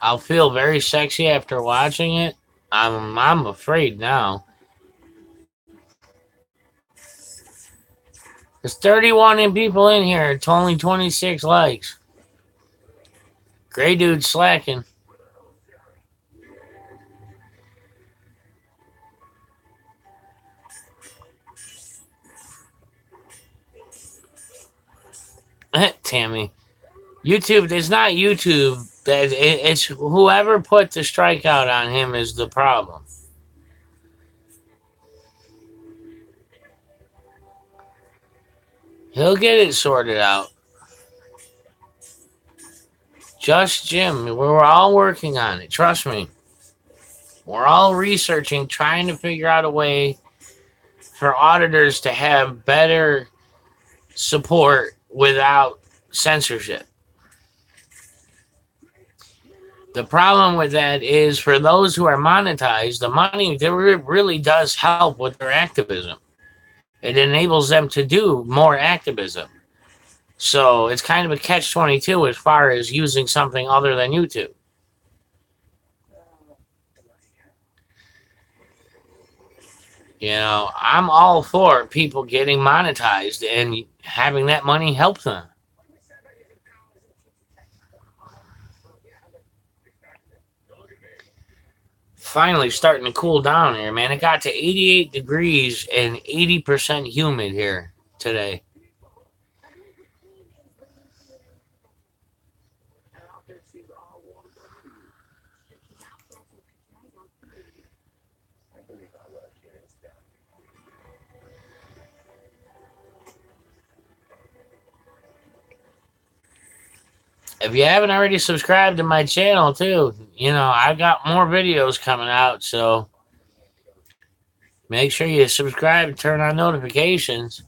I'll feel very sexy after watching it. I'm afraid now. There's 31 people in here. It's only 26 likes. Gray dude slacking. Tammy. YouTube, it's not YouTube. It's whoever put the strikeout on him is the problem. He'll get it sorted out. Just Jim. We're all working on it. Trust me. We're all researching, trying to figure out a way for auditors to have better support without censorship. The problem with that is for those who are monetized, the money really does help with their activism. It enables them to do more activism. So it's kind of a catch-22 as far as using something other than YouTube. You know, I'm all for people getting monetized and having that money help them. Finally starting to cool down here, man. It got to 88 degrees and 80% humid here today. If you haven't already subscribed to my channel too, you know, I've got more videos coming out, so make sure you subscribe and turn on notifications.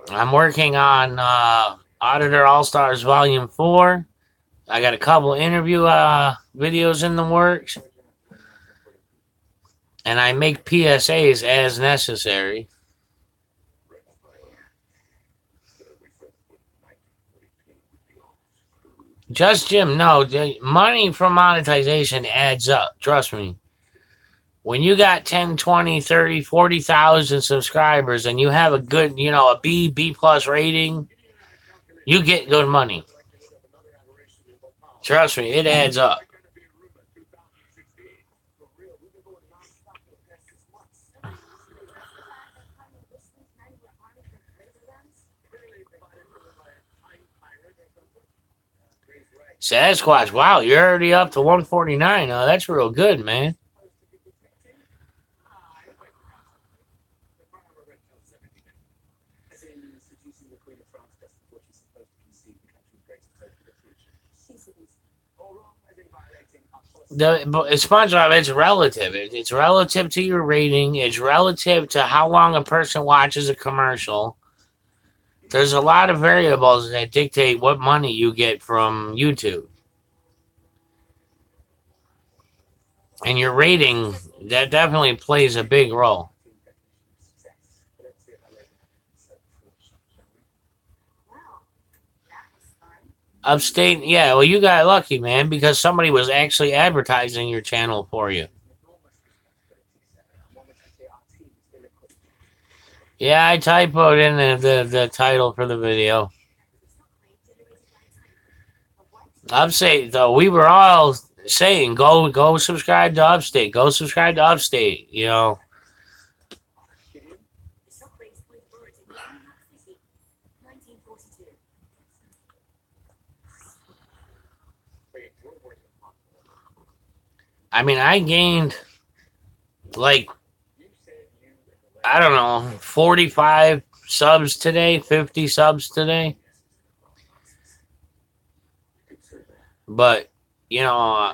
I'm working on Auditor All-Stars Volume 4. I got a couple interview videos in the works. And I make PSAs as necessary. Just Jim, no, the money from monetization adds up. Trust me. When you got 10, 20, 30, 40,000 subscribers and you have a good, you know, a B plus rating, you get good money. Trust me, it adds up. Sasquatch, wow, you're already up to 149. Oh, that's real good, man. The SpongeBob, it's relative. It's relative to your rating. It's relative to how long a person watches a commercial. There's a lot of variables that dictate what money you get from YouTube. And your rating, that definitely plays a big role. Upstate, yeah, well, you got lucky, man, because somebody was actually advertising your channel for you. Yeah, I typoed in the title for the video. Upstate, though, we were all saying, go subscribe to Upstate. Go subscribe to Upstate, you know. I mean, I gained, like, I don't know, 45 subs today, 50 subs today. But, you know,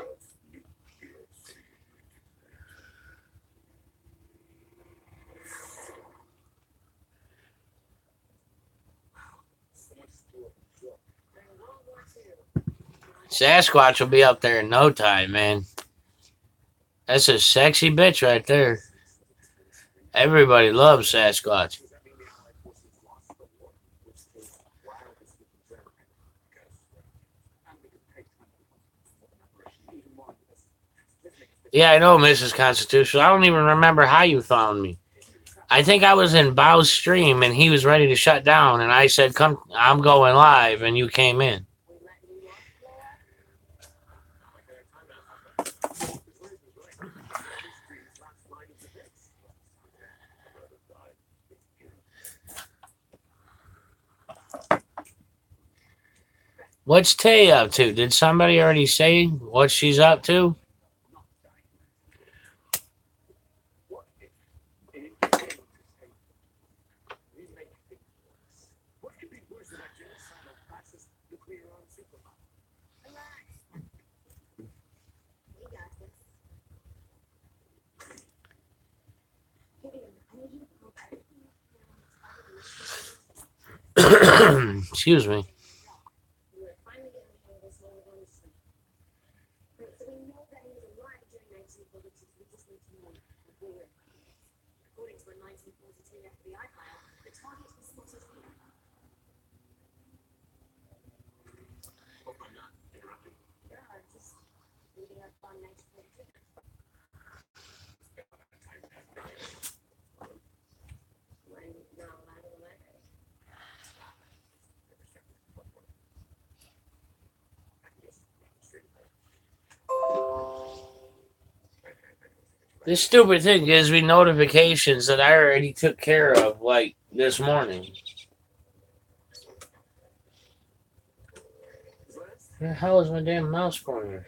Sasquatch will be up there in no time, man. That's a sexy bitch right there. Everybody loves Sasquatch. Yeah, I know, Mrs. Constitutional. I don't even remember how you found me. I think I was in Bow's stream and he was ready to shut down, and I said, "Come, I'm going live," and you came in. What's Tay up to? Did somebody already say what she's up to? Excuse me. The stupid thing gives me notifications that I already took care of, like this morning. Where the hell is my damn mouse pointer?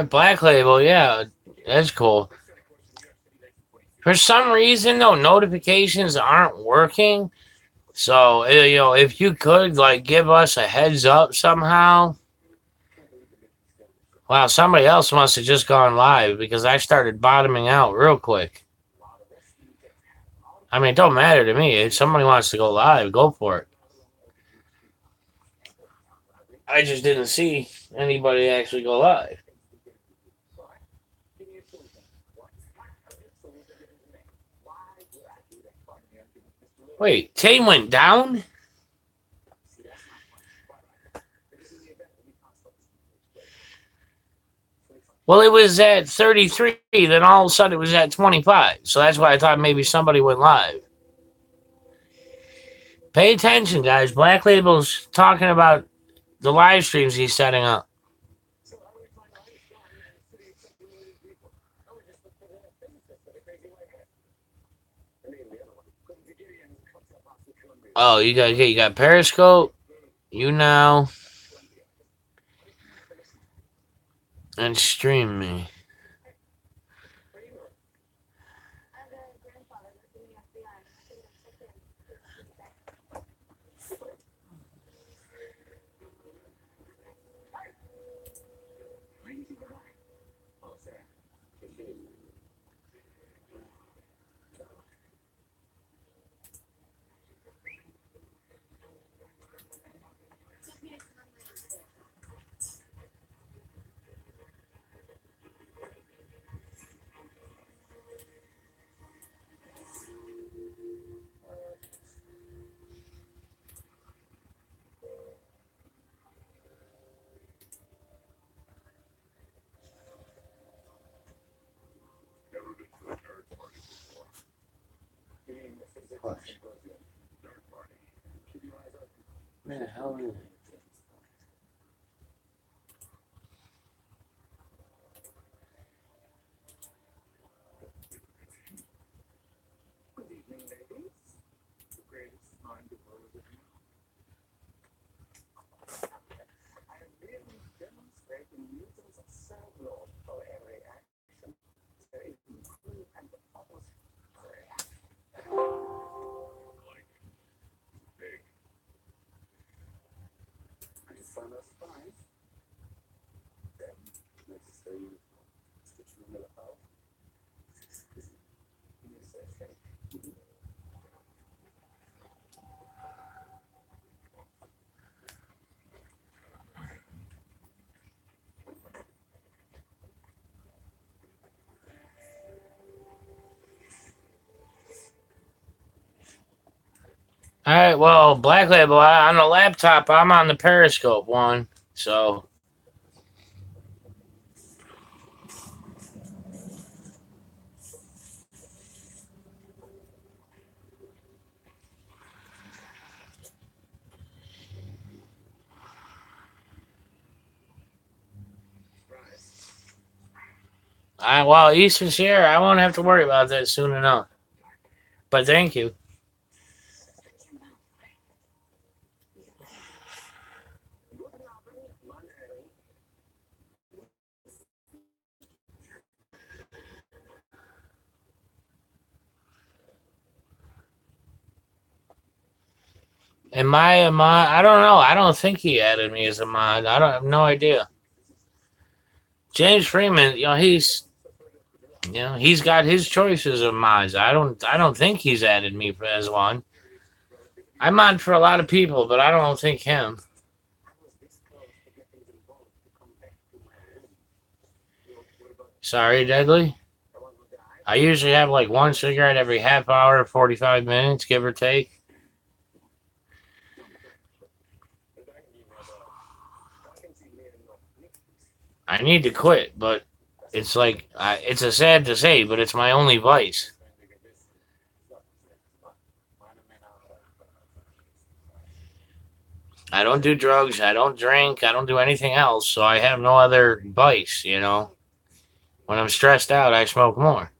Black Label, yeah, that's cool. For some reason, though, notifications aren't working. So, if you could, like, give us a heads up somehow. Wow, somebody else must have just gone live because I started bottoming out real quick. I mean, it don't matter to me. If somebody wants to go live, go for it. I just didn't see anybody actually go live. Wait, Tay went down? Well, it was at 33, then all of a sudden it was at 25. So that's why I thought maybe somebody went live. Pay attention, guys. Black Label's talking about the live streams he's setting up. Oh, you got Periscope, YouNow, and Stream Me. Where the hell is it? All right, well, Black Label, on the laptop, I'm on the Periscope one, so. Well, Eastern Sierra, I won't have to worry about that soon enough. But thank you. Am I? I don't know. I don't think he added me as a mod. I don't have no idea. James Freeman, he's got his choices of mods. I don't think he's added me as one. I mod for a lot of people, but I don't think him. Sorry, Deadly. I usually have like one cigarette every half hour, 45 minutes, give or take. I need to quit, but it's like, it's a sad to say, but it's my only vice. I don't do drugs, I don't drink, I don't do anything else, so I have no other vice. When I'm stressed out, I smoke more.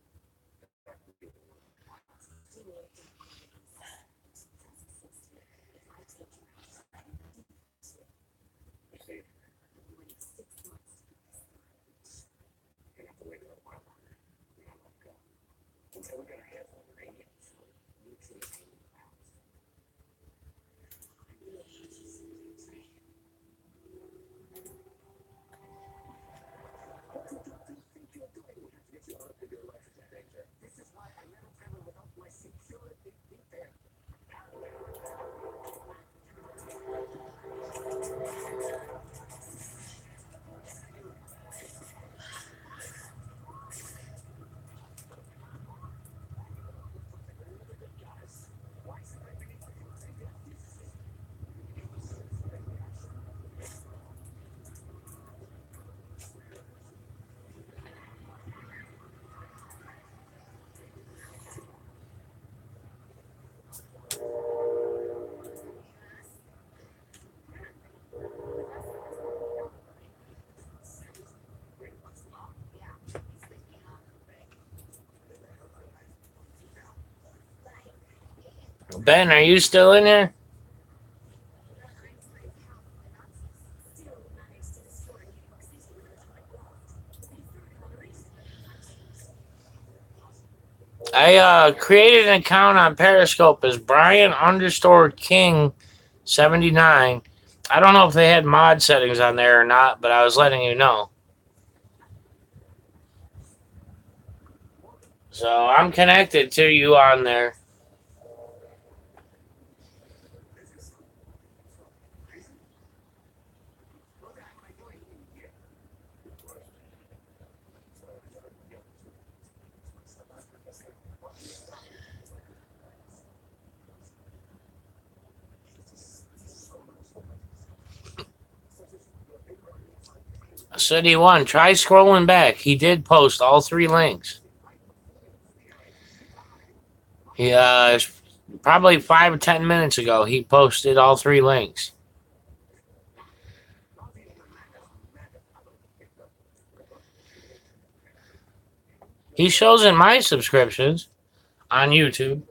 Ben, are you still in there? I created an account on Periscope as Brian underscore King 79. I don't know if they had mod settings on there or not, but I was letting you know. So I'm connected to you on there. City One, try scrolling back. He did post all three links. He probably 5 or 10 minutes ago. He posted all three links. He shows in my subscriptions on YouTube.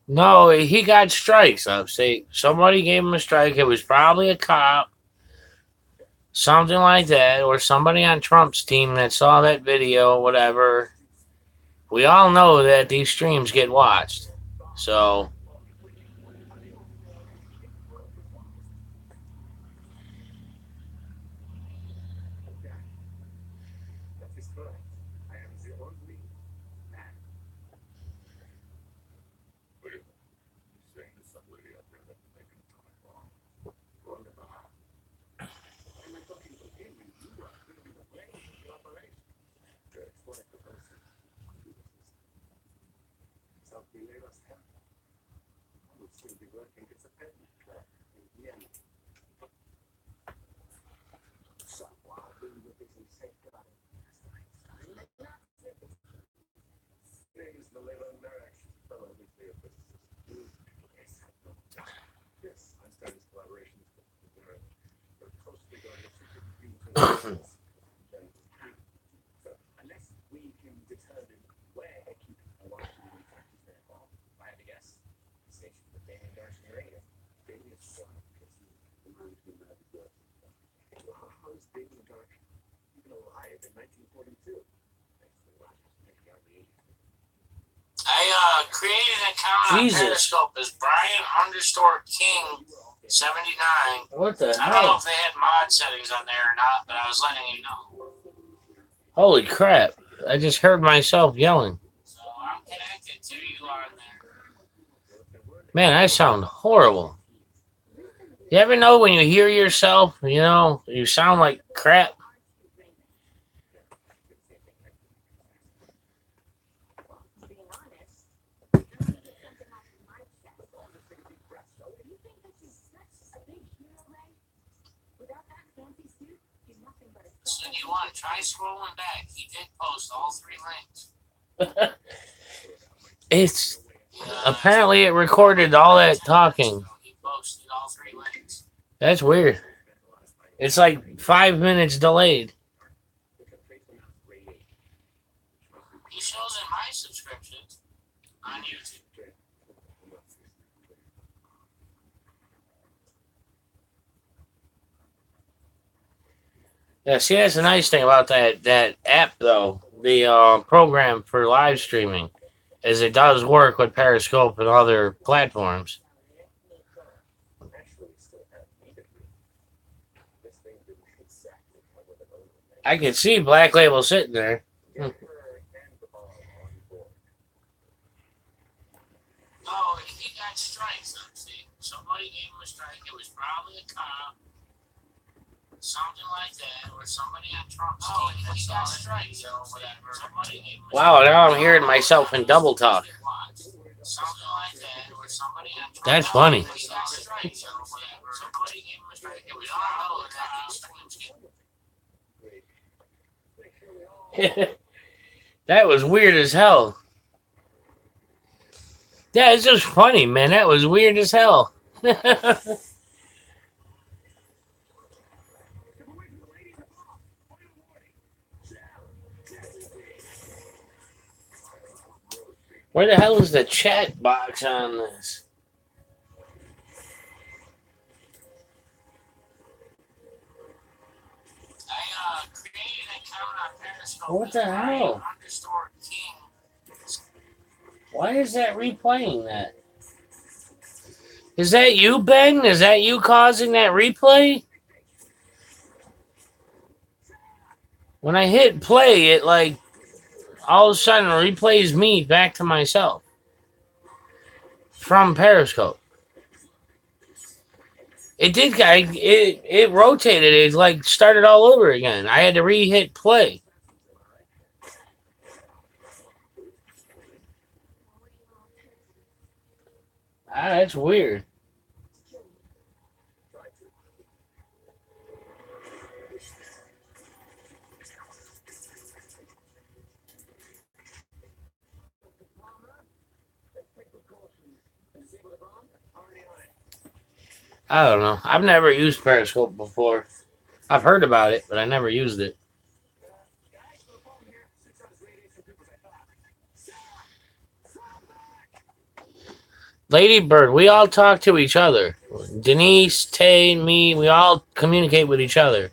No, he got strikes. I'll say somebody gave him a strike. It was probably a cop, something like that, or somebody on Trump's team that saw that video, whatever. We all know that these streams get watched. So, I created an account on Periscope as Brian_King79. What the hell? I don't know if they had mod settings on there or not, but I was letting you know. Holy crap. I just heard myself yelling. So I'm connected to you on there. Man, I sound horrible. You ever know when you hear yourself, you sound like crap? So you want to try scrolling back. He did post all 3 links. It's apparently it recorded all that talking. He posted all 3 links. That's weird. It's like 5 minutes delayed. He shows in my subscriptions on YouTube. Yeah, see, that's the nice thing about that app, though. The program for live streaming is it does work with Periscope and other platforms. I can see Black Label sitting there. Oh, he got strikes. See, somebody gave him a strike. It was probably a cop. Something like that, or somebody on Trump's team. He got strikes or whatever. Somebody gave him a strike. Wow, now I'm hearing myself in double talk. Something like that, or somebody on Trump's team. That's funny. He got strikes or whatever. Somebody gave him a strike. It was probably a cop. That was weird as hell. Yeah, it's just funny, man. That was weird as hell. Where the hell is the chat box on this? I created an account on Periscope. What the hell? Why is that replaying that? Is that you, Ben? Is that you causing that replay? When I hit play, it like all of a sudden replays me back to myself from Periscope. It did. It rotated. It like started all over again. I had to re-hit play. That's weird. I don't know. I've never used Periscope before. I've heard about it, but I never used it. Lady Bird, we all talk to each other. Denise, Tay, me, we all communicate with each other.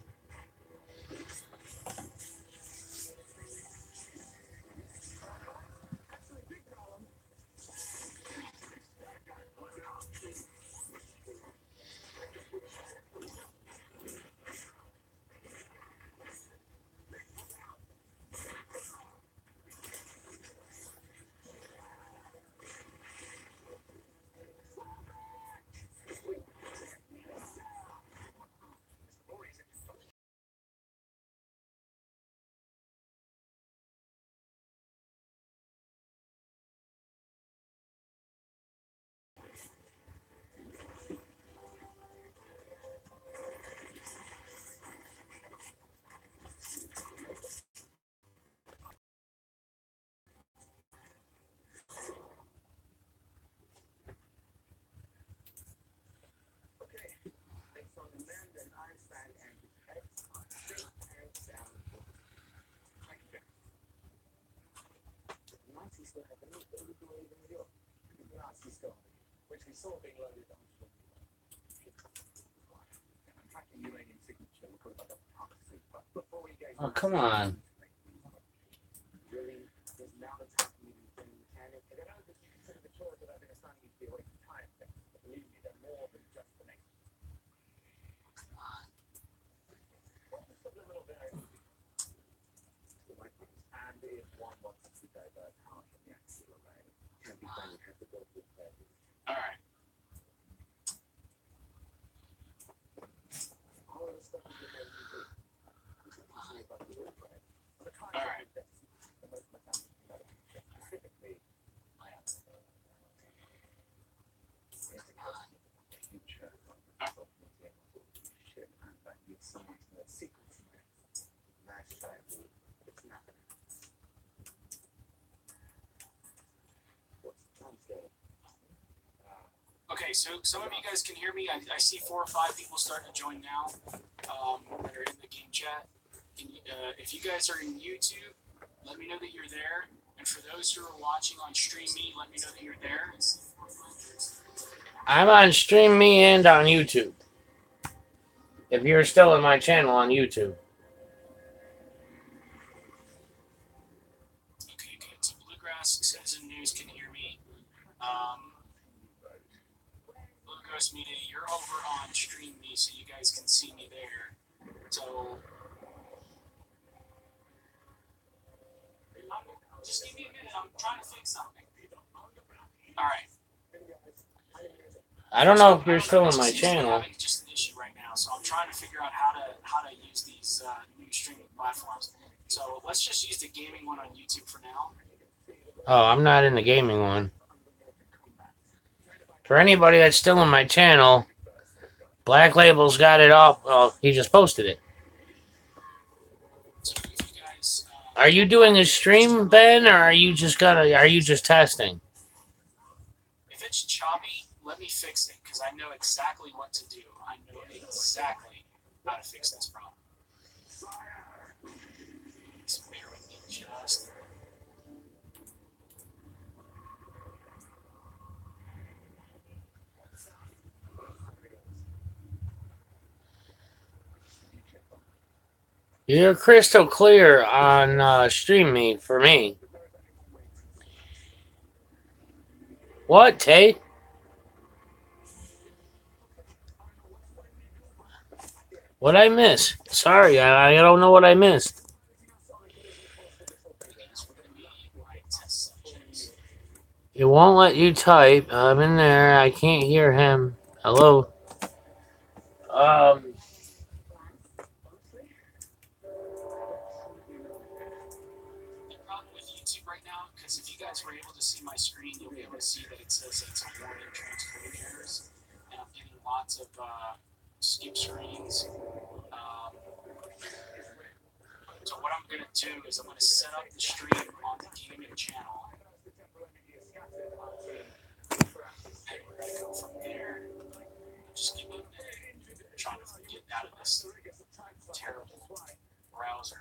Oh, come on. All right. All right. Okay, so some of you guys can hear me. I see 4 or 5 people starting to join now that are in the game chat. If you guys are in YouTube, let me know that you're there. And for those who are watching on Stream Me, let me know that you're there. I'm on Stream Me and on YouTube. If you're still in my channel on YouTube. Okay, good. So Bluegrass Citizen News can hear me. Bluegrass Media, you're over on Stream Me, so you guys can see me there. So just give me a minute. I'm trying to fix something. All right. I don't know if you're still in my channel. It's just an issue right now, so I'm trying to figure out how to use these new streaming platforms. So let's just use the gaming one on YouTube for now. Oh, I'm not in the gaming one. For anybody that's still in my channel, Black Label's got it off. Oh, he just posted it. So if you guys, Are you doing a stream, Ben, or are you just testing? if it's choppy, let me fix it, because I know exactly what to do. I know exactly how to fix this problem. So bear with me just. You're crystal clear on Stream Me for me. What, Tay? What'd I miss? Sorry, I don't know what I missed. It won't let you type. I'm in there. I can't hear him. Hello? Because if you guys were able to see my screen, you'll be able to see that it says it's a warning transcoding errors, and I'm getting lots of skip screens. So what I'm going to do is I'm going to set up the stream on the gaming channel, and we're going to go from there. Just give me a minute. I'm trying to get out of this terrible browser.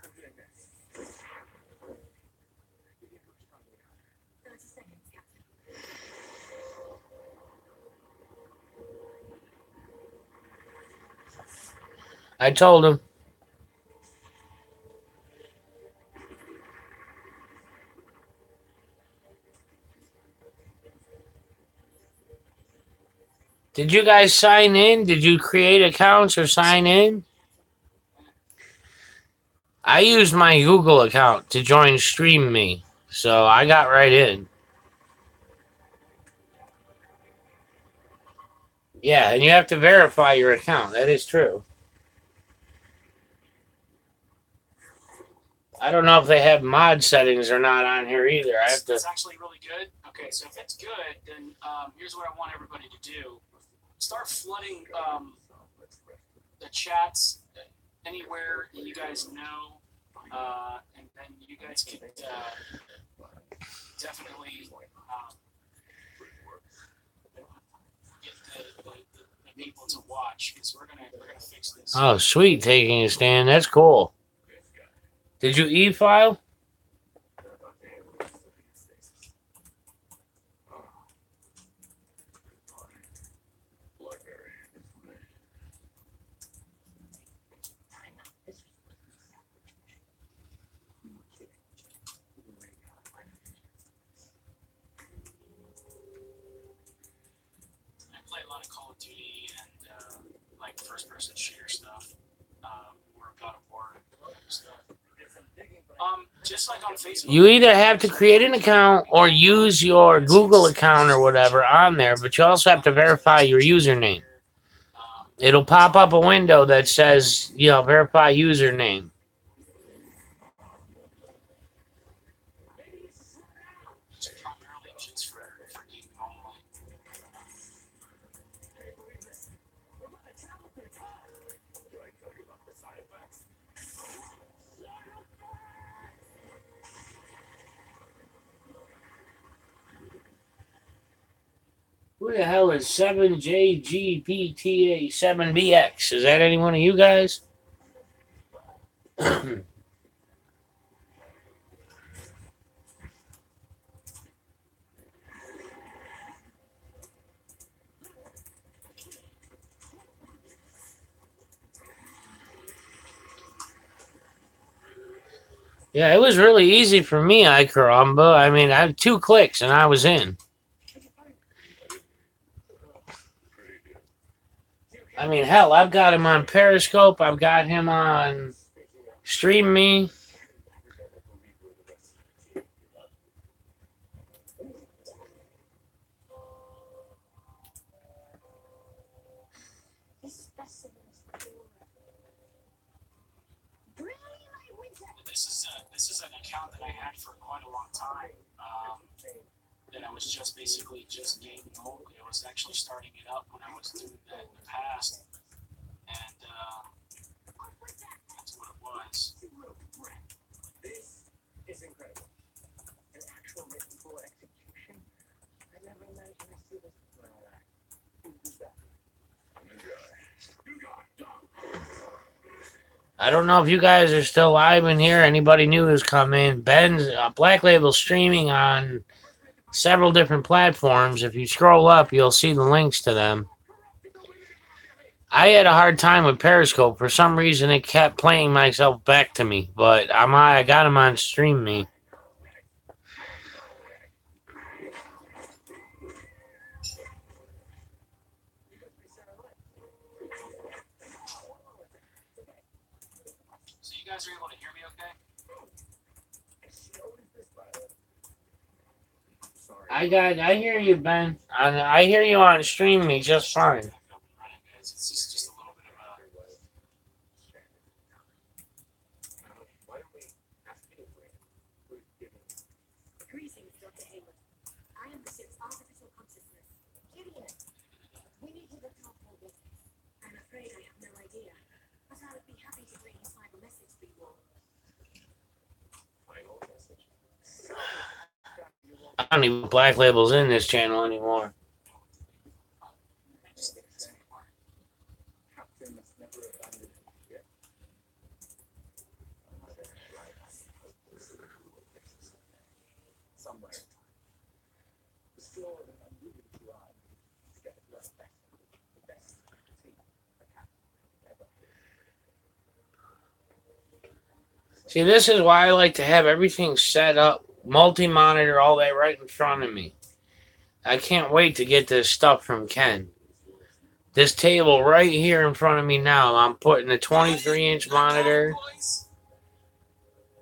I told him. Did you guys sign in? Did you create accounts or sign in? I used my Google account to join Stream Me, so I got right in. Yeah, and you have to verify your account. That is true. I don't know if they have mod settings or not on here either. I have to. It's actually really good. Okay, so if it's good, then here's what I want everybody to do. Start flooding the chats anywhere that you guys know, and then you guys can definitely get the people to watch, because we're gonna fix this. Oh, sweet, taking a stand. That's cool. Did you e-file? of Duty and like first-person shooter stuff, or God of War stuff. Just like on Facebook. You either have to create an account or use your Google account or whatever on there, but you also have to verify your username. It'll pop up a window that says, verify username. Primarily just for gaming only. Who the hell is 7JGPTA7BX? Is that any one of you guys? Yeah, it was really easy for me, iCaramba. I mean, I had 2 clicks and I was in. I mean, hell, I've got him on Periscope. I've got him on Stream Me. This is an account that I had for quite a long time. That I was just basically just gaming only. I was actually starting it up when I was doing that in the past, and that's what it was. This is incredible. An actual written full execution. I never imagined I'd see this. Who's that? I don't know if you guys are still live in here. Anybody new who's come in. Ben's Black Label streaming on several different platforms. If you scroll up, you'll see the links to them. I had a hard time with Periscope. For some reason, it kept playing myself back to me. But I got him on Stream Me. So you guys are able to hear me okay? I hear you, Ben. I hear you on Stream Me just fine. It's just a little bit of a... Greetings, Dr. Hayward. I am the ship's artificial consciousness. Gideon, we need you to talk for business. I'm afraid I have no idea, but I would be happy to bring you final message for you all. I don't even put Black Labels in this channel anymore. See, this is why I like to have everything set up, multi-monitor, all that right in front of me. I can't wait to get this stuff from Ken. This table right here in front of me now, I'm putting a 23-inch monitor.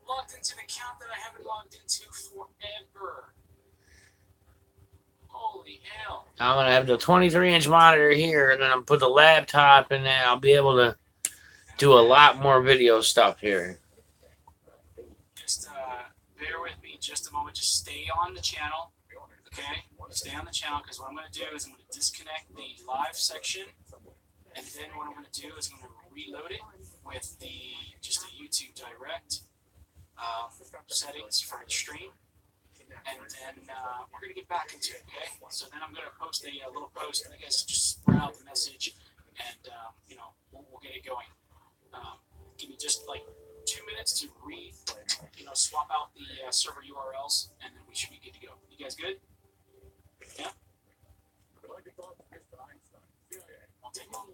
Logged into an account that I haven't logged into forever. Holy hell. I'm going to have the 23-inch monitor here, and then I'll put the laptop in there. I'll be able to do a lot more video stuff here. Just bear with me just a moment. Just stay on the channel, okay? Stay on the channel, because what I'm going to do is I'm going to disconnect the live section, and then what I'm going to do is I'm going to reload it with just the YouTube Direct settings for the stream, and then we're going to get back into it, okay? So then I'm going to post a little post, and I guess just spread out the message, and we'll get it going. Give me just like 2 minutes to swap out the server URLs, and then we should be good to go. You guys good? Yeah? I'll take long.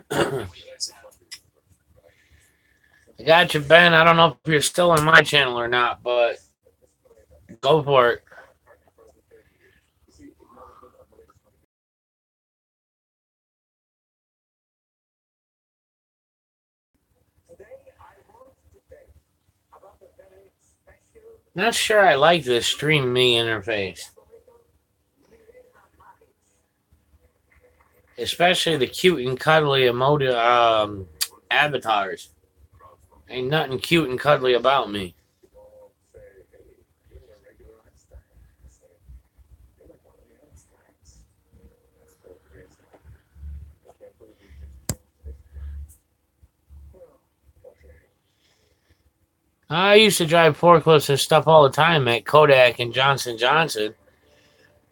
What do you guys have? I got you, Ben. I don't know if you're still on my channel or not, but go for it. Not sure I like this Stream Me interface. Especially the cute and cuddly avatars. Ain't nothing cute and cuddly about me. I used to drive forklifts and stuff all the time at Kodak and Johnson Johnson.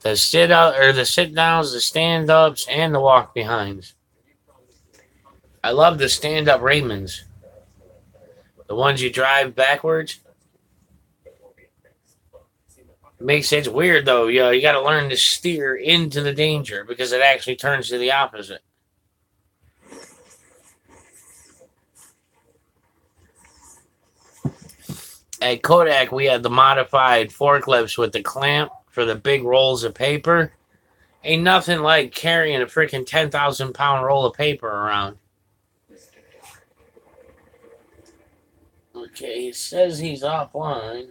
The sit up or the sit downs, the stand ups, and the walk behinds. I love the stand up Raymonds. The ones you drive backwards. Makes it weird though. You got to learn to steer into the danger because it actually turns to the opposite. At Kodak, we had the modified forklifts with the clamp for the big rolls of paper. Ain't nothing like carrying a freaking 10,000-pound roll of paper around. Okay, he says he's offline.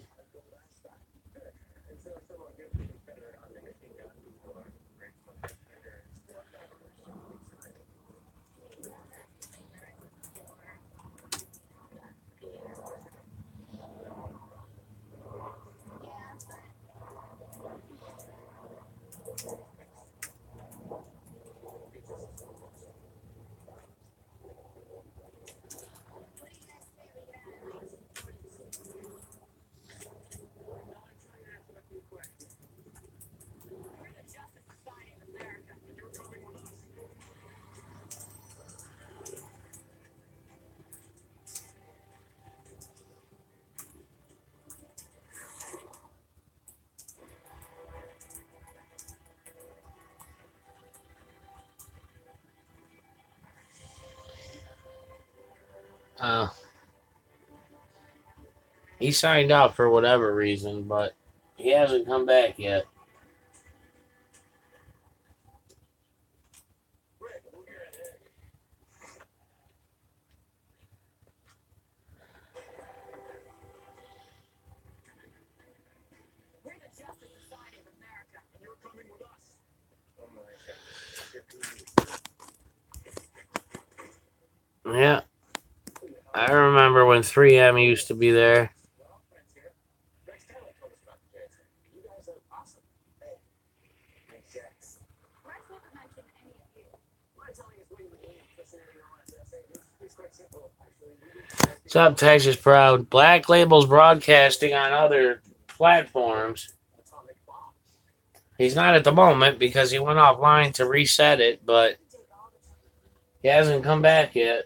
He signed up for whatever reason, but he hasn't come back yet. Yeah. I remember when 3M used to be there. What's up, Texas Proud? Black Label's broadcasting on other platforms. He's not at the moment because he went offline to reset it, but he hasn't come back yet.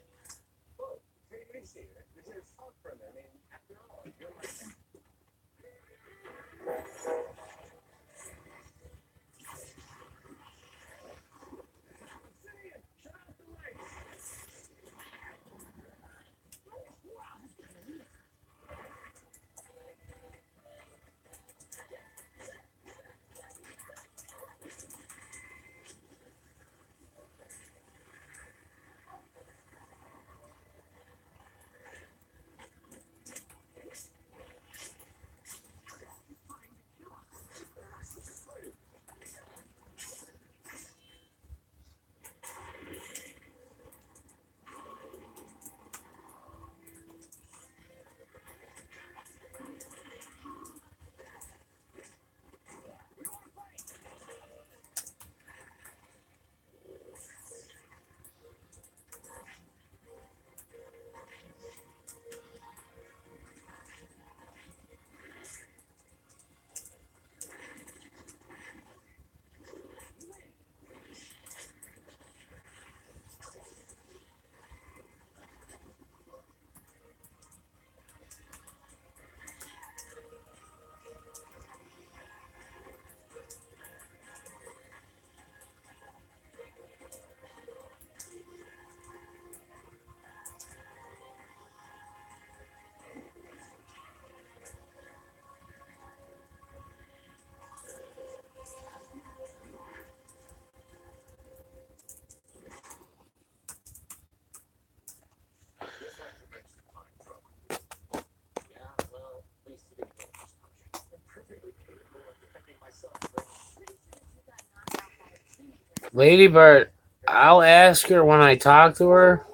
Lady Bird, I'll ask her when I talk to her.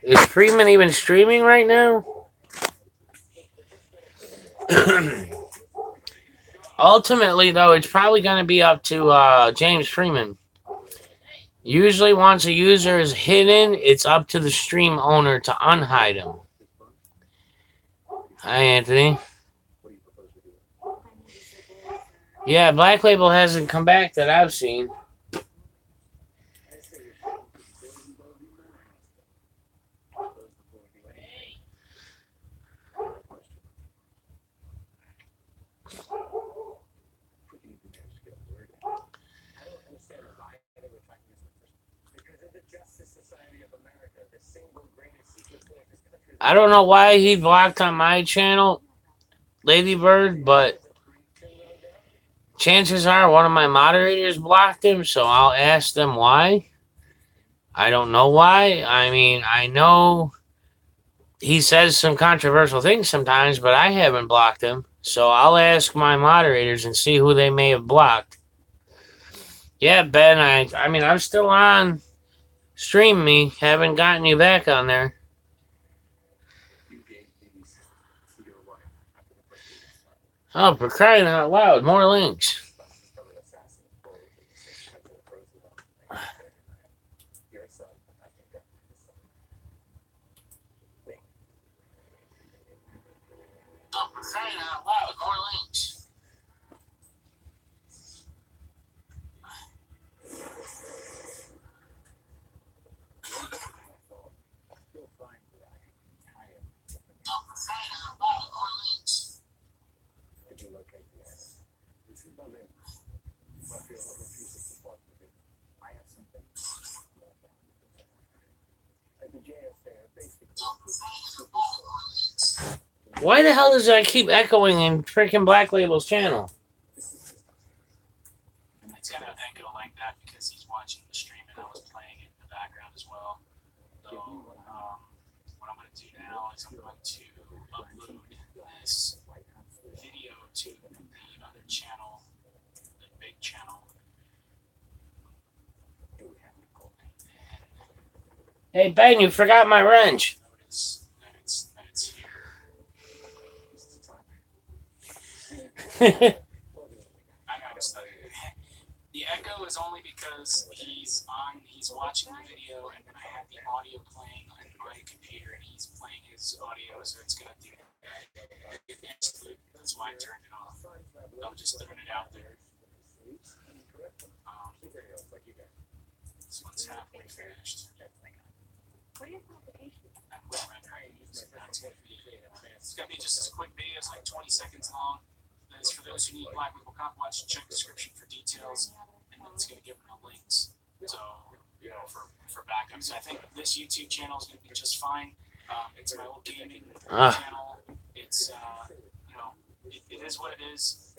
Is Freeman even streaming right now? Ultimately, though, it's probably going to be up to James Freeman. Usually, once a user is hidden, it's up to the stream owner to unhide him. Hi, Anthony. Yeah, Black Label hasn't come back that I've seen. I don't know why he blocked on my channel, Ladybird, but chances are one of my moderators blocked him, so I'll ask them why. I don't know why. I mean, I know he says some controversial things sometimes, but I haven't blocked him. So I'll ask my moderators and see who they may have blocked. Yeah, Ben, I mean, I'm still on Stream Me. Haven't gotten you back on there. Oh, for crying out loud, more links. Oh, for crying out loud, more links. Why the hell does that keep echoing in freaking Black Label's channel? It's gonna echo like that because he's watching the stream and I was playing it in the background as well. So what I'm gonna do now is I'm going to upload this video to the other channel, the big channel. Hey, Ben, you forgot my wrench. Notice that it's here. I noticed that. The echo is only because he's watching the video and then I have the audio playing on my computer and he's playing his audio, so it's gonna do that. That's why I turned it off. I'm just throwing it out there. This one's halfway finished. It's gonna be just as quick video. It's like 20 seconds long. It's for those who need Black Label Cop Watch. Check the description for details, and then it's gonna give them the links. So for backup. So I think this YouTube channel is gonna be just fine. It's my old gaming channel. It's it is what it is.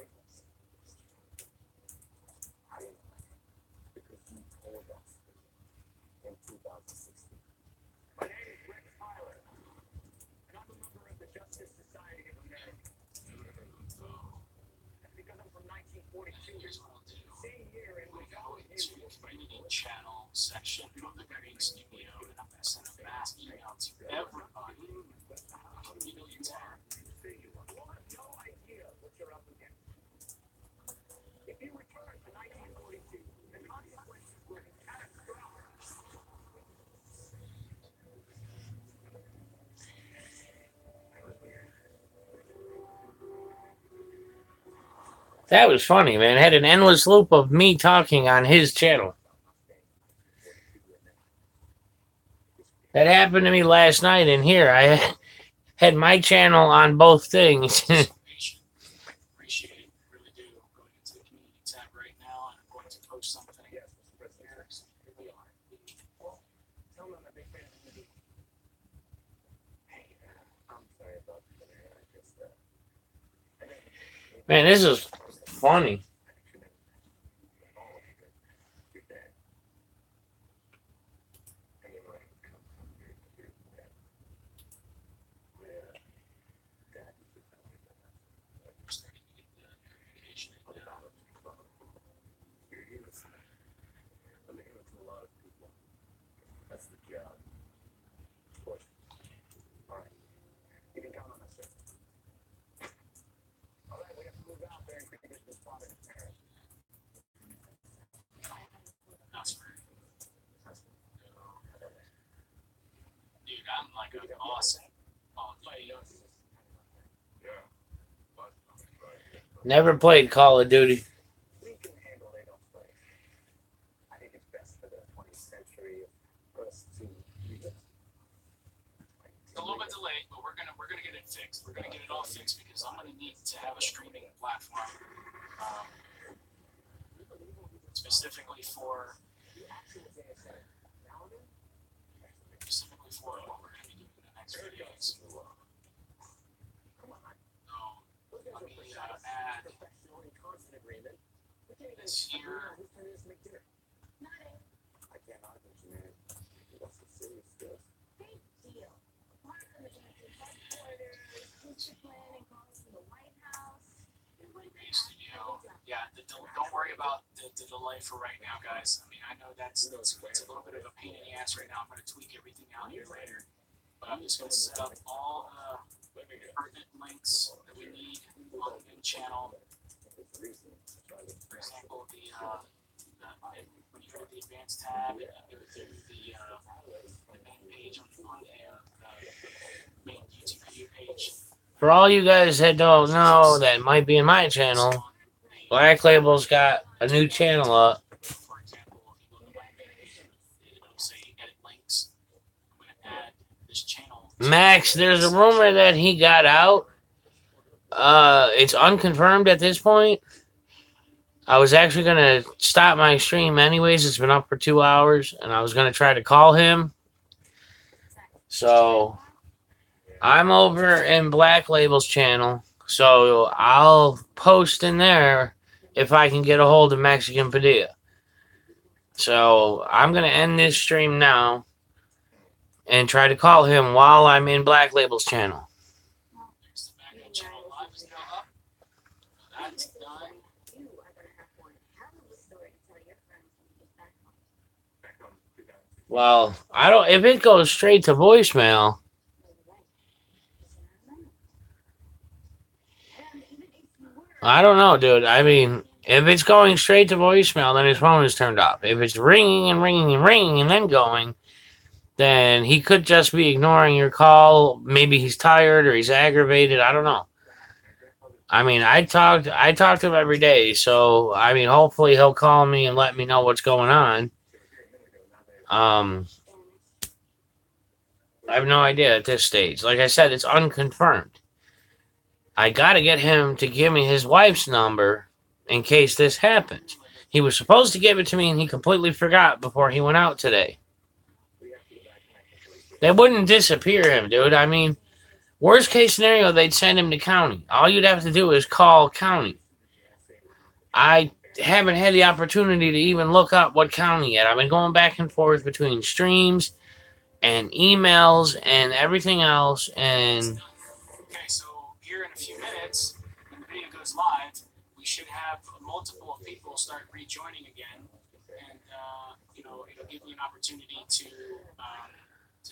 My name is Rex Tyler, and I'm a member of the Justice Society of America. That's because I'm from 1942. Here's what I'll do. Same year in We which go into the community channel section of the Green Studio, and I'm gonna send a mass email to everybody. Community tab. you have no idea what you're up against. If you return to 1942, the consequences will be catastrophic. That was funny, man. It had an endless loop of me talking on his channel. That happened to me last night in here. I had my channel on both things. Appreciate it, really do. I'm going into the community tab right now, and I'm going to post something. Yes, Mr. President. Here we are. Well, tell them I'm a big fan of the movie. Hey, I'm sorry about the dinner. I just, Man, this is funny. god, awesome. Oh, yeah. Never played Call of Duty. We can handle it on play. I think it's best for the 20th century for us to use it. It's a little bit delayed, but we're gonna get it fixed. We're gonna get it all fixed because I'm gonna need to have a streaming platform specifically for what we're gonna be doing in the next videos. So let me add this here. I can't argue, man. That's some serious stuff. Big deal. Mark coming into headquarters, future planning calls from the White House. And what did they have? Studio. Yeah, don't worry about the delay for right now, guys. I mean, I know that's a little bit of a pain in the ass right now. I'm going to tweak everything out here later. But I'm just going to set up all the pertinent links that we need on the main channel. For example, when you go to the advanced tab, and you go through the main page on the main YouTube video page. For all you guys that don't know, that might be in my channel, Black Label's got a new channel up. For example, if you go to my page, it'll say edit links. I'm going to add this channel. Max, there's a rumor that he got out. It's unconfirmed at this point. I was actually going to stop my stream anyways. It's been up for 2 hours, and I was going to try to call him. So I'm over in Black Label's channel, so I'll post in there if I can get a hold of Mexican Padilla. So I'm going to end this stream now and try to call him while I'm in Black Label's channel. There's the backup channel live is now up. That's done. You are going to have one hell of a story to tell your friends when you get back home. Well, I don't. If it goes straight to voicemail, I don't know, dude. I mean, if it's going straight to voicemail, then his phone is turned off. If it's ringing and ringing and ringing and then going, then he could just be ignoring your call. Maybe he's tired or he's aggravated. I don't know. I mean, I talk to him every day, so I mean, hopefully he'll call me and let me know what's going on. I have no idea at this stage. Like I said, it's unconfirmed. I got to get him to give me his wife's number in case this happens. He was supposed to give it to me, and he completely forgot before he went out today. They wouldn't disappear him, dude. I mean, worst case scenario, they'd send him to county. All you'd have to do is call county. I haven't had the opportunity to even look up what county yet. I've been going back and forth between streams and emails and everything else, and Okay, so here in a few minutes, when the video goes live, we should have multiple people start rejoining again, and it'll give you an opportunity to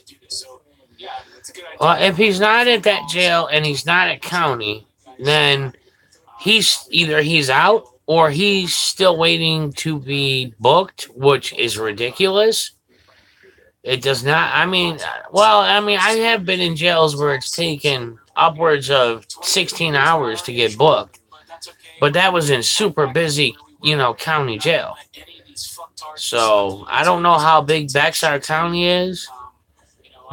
do this. So yeah, it's a good idea. well, if he's not at that jail and he's not at county, then he's out or he's still waiting to be booked, which is ridiculous. It does not. I mean, I have been in jails where it's taken upwards of 16 hours to get booked, but that was in super busy, county jail. So I don't know how big Bexar County is,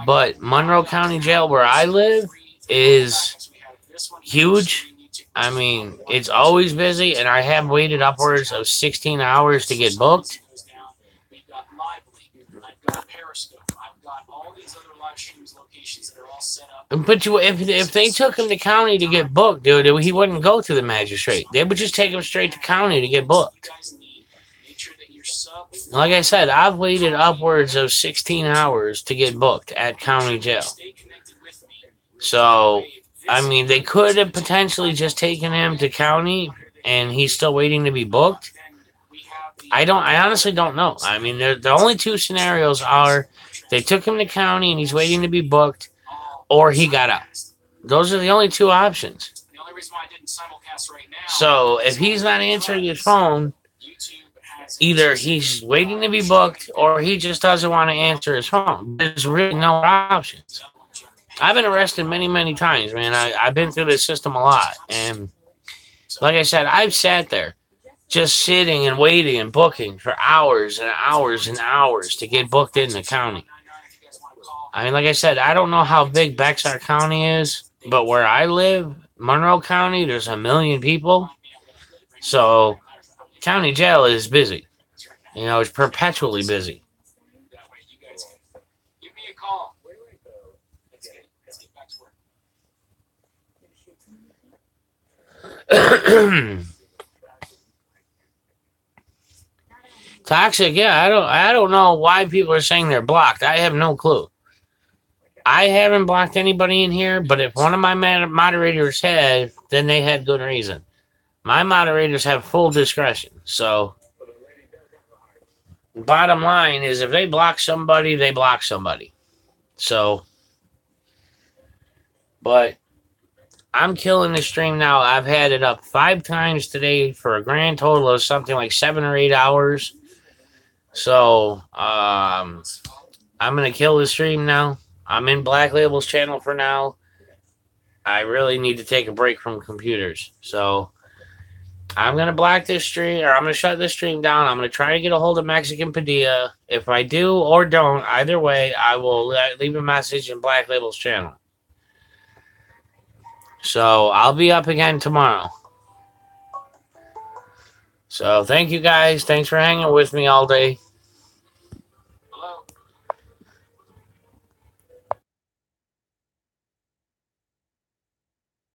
but Monroe County Jail, where I live, is huge. I mean, it's always busy, and I have waited upwards of 16 hours to get booked. But if they took him to county to get booked, dude, he wouldn't go to the magistrate. They would just take him straight to county to get booked. Like I said, I've waited upwards of 16 hours to get booked at county jail. So, I mean, they could have potentially just taken him to county, and he's still waiting to be booked. I honestly don't know. I mean, the only two scenarios are they took him to county and he's waiting to be booked, or he got out. Those are the only two options. The only reason why I didn't simulcast right now. So if he's not answering his phone, either he's waiting to be booked or he just doesn't want to answer his phone. There's really no options. I've been arrested many, many times, man. I've been through this system a lot. And like I said, I've sat there just sitting and waiting and booking for hours and hours and hours to get booked in the county. I mean, like I said, I don't know how big Bexar County is, but where I live, Monroe County, there's 1 million people. So county jail is busy. You know, it's perpetually busy. That way you guys can give me a call. Where do I go? Let's get back to work. Toxic, yeah, I don't know why people are saying they're blocked. I have no clue. I haven't blocked anybody in here, but if one of my moderators had, then they had good reason. My moderators have full discretion. So, bottom line is if they block somebody, they block somebody. So, but I'm killing the stream now. I've had it up 5 times today for a grand total of something like 7 or 8 hours. So, I'm going to kill the stream now. I'm in Black Label's channel for now. I really need to take a break from computers. So, I'm going to block this stream, or I'm going to shut this stream down. I'm going to try to get a hold of Mexican Padilla. If I do or don't, either way, I will leave a message in Black Label's channel. So, I'll be up again tomorrow. So, thank you guys. Thanks for hanging with me all day.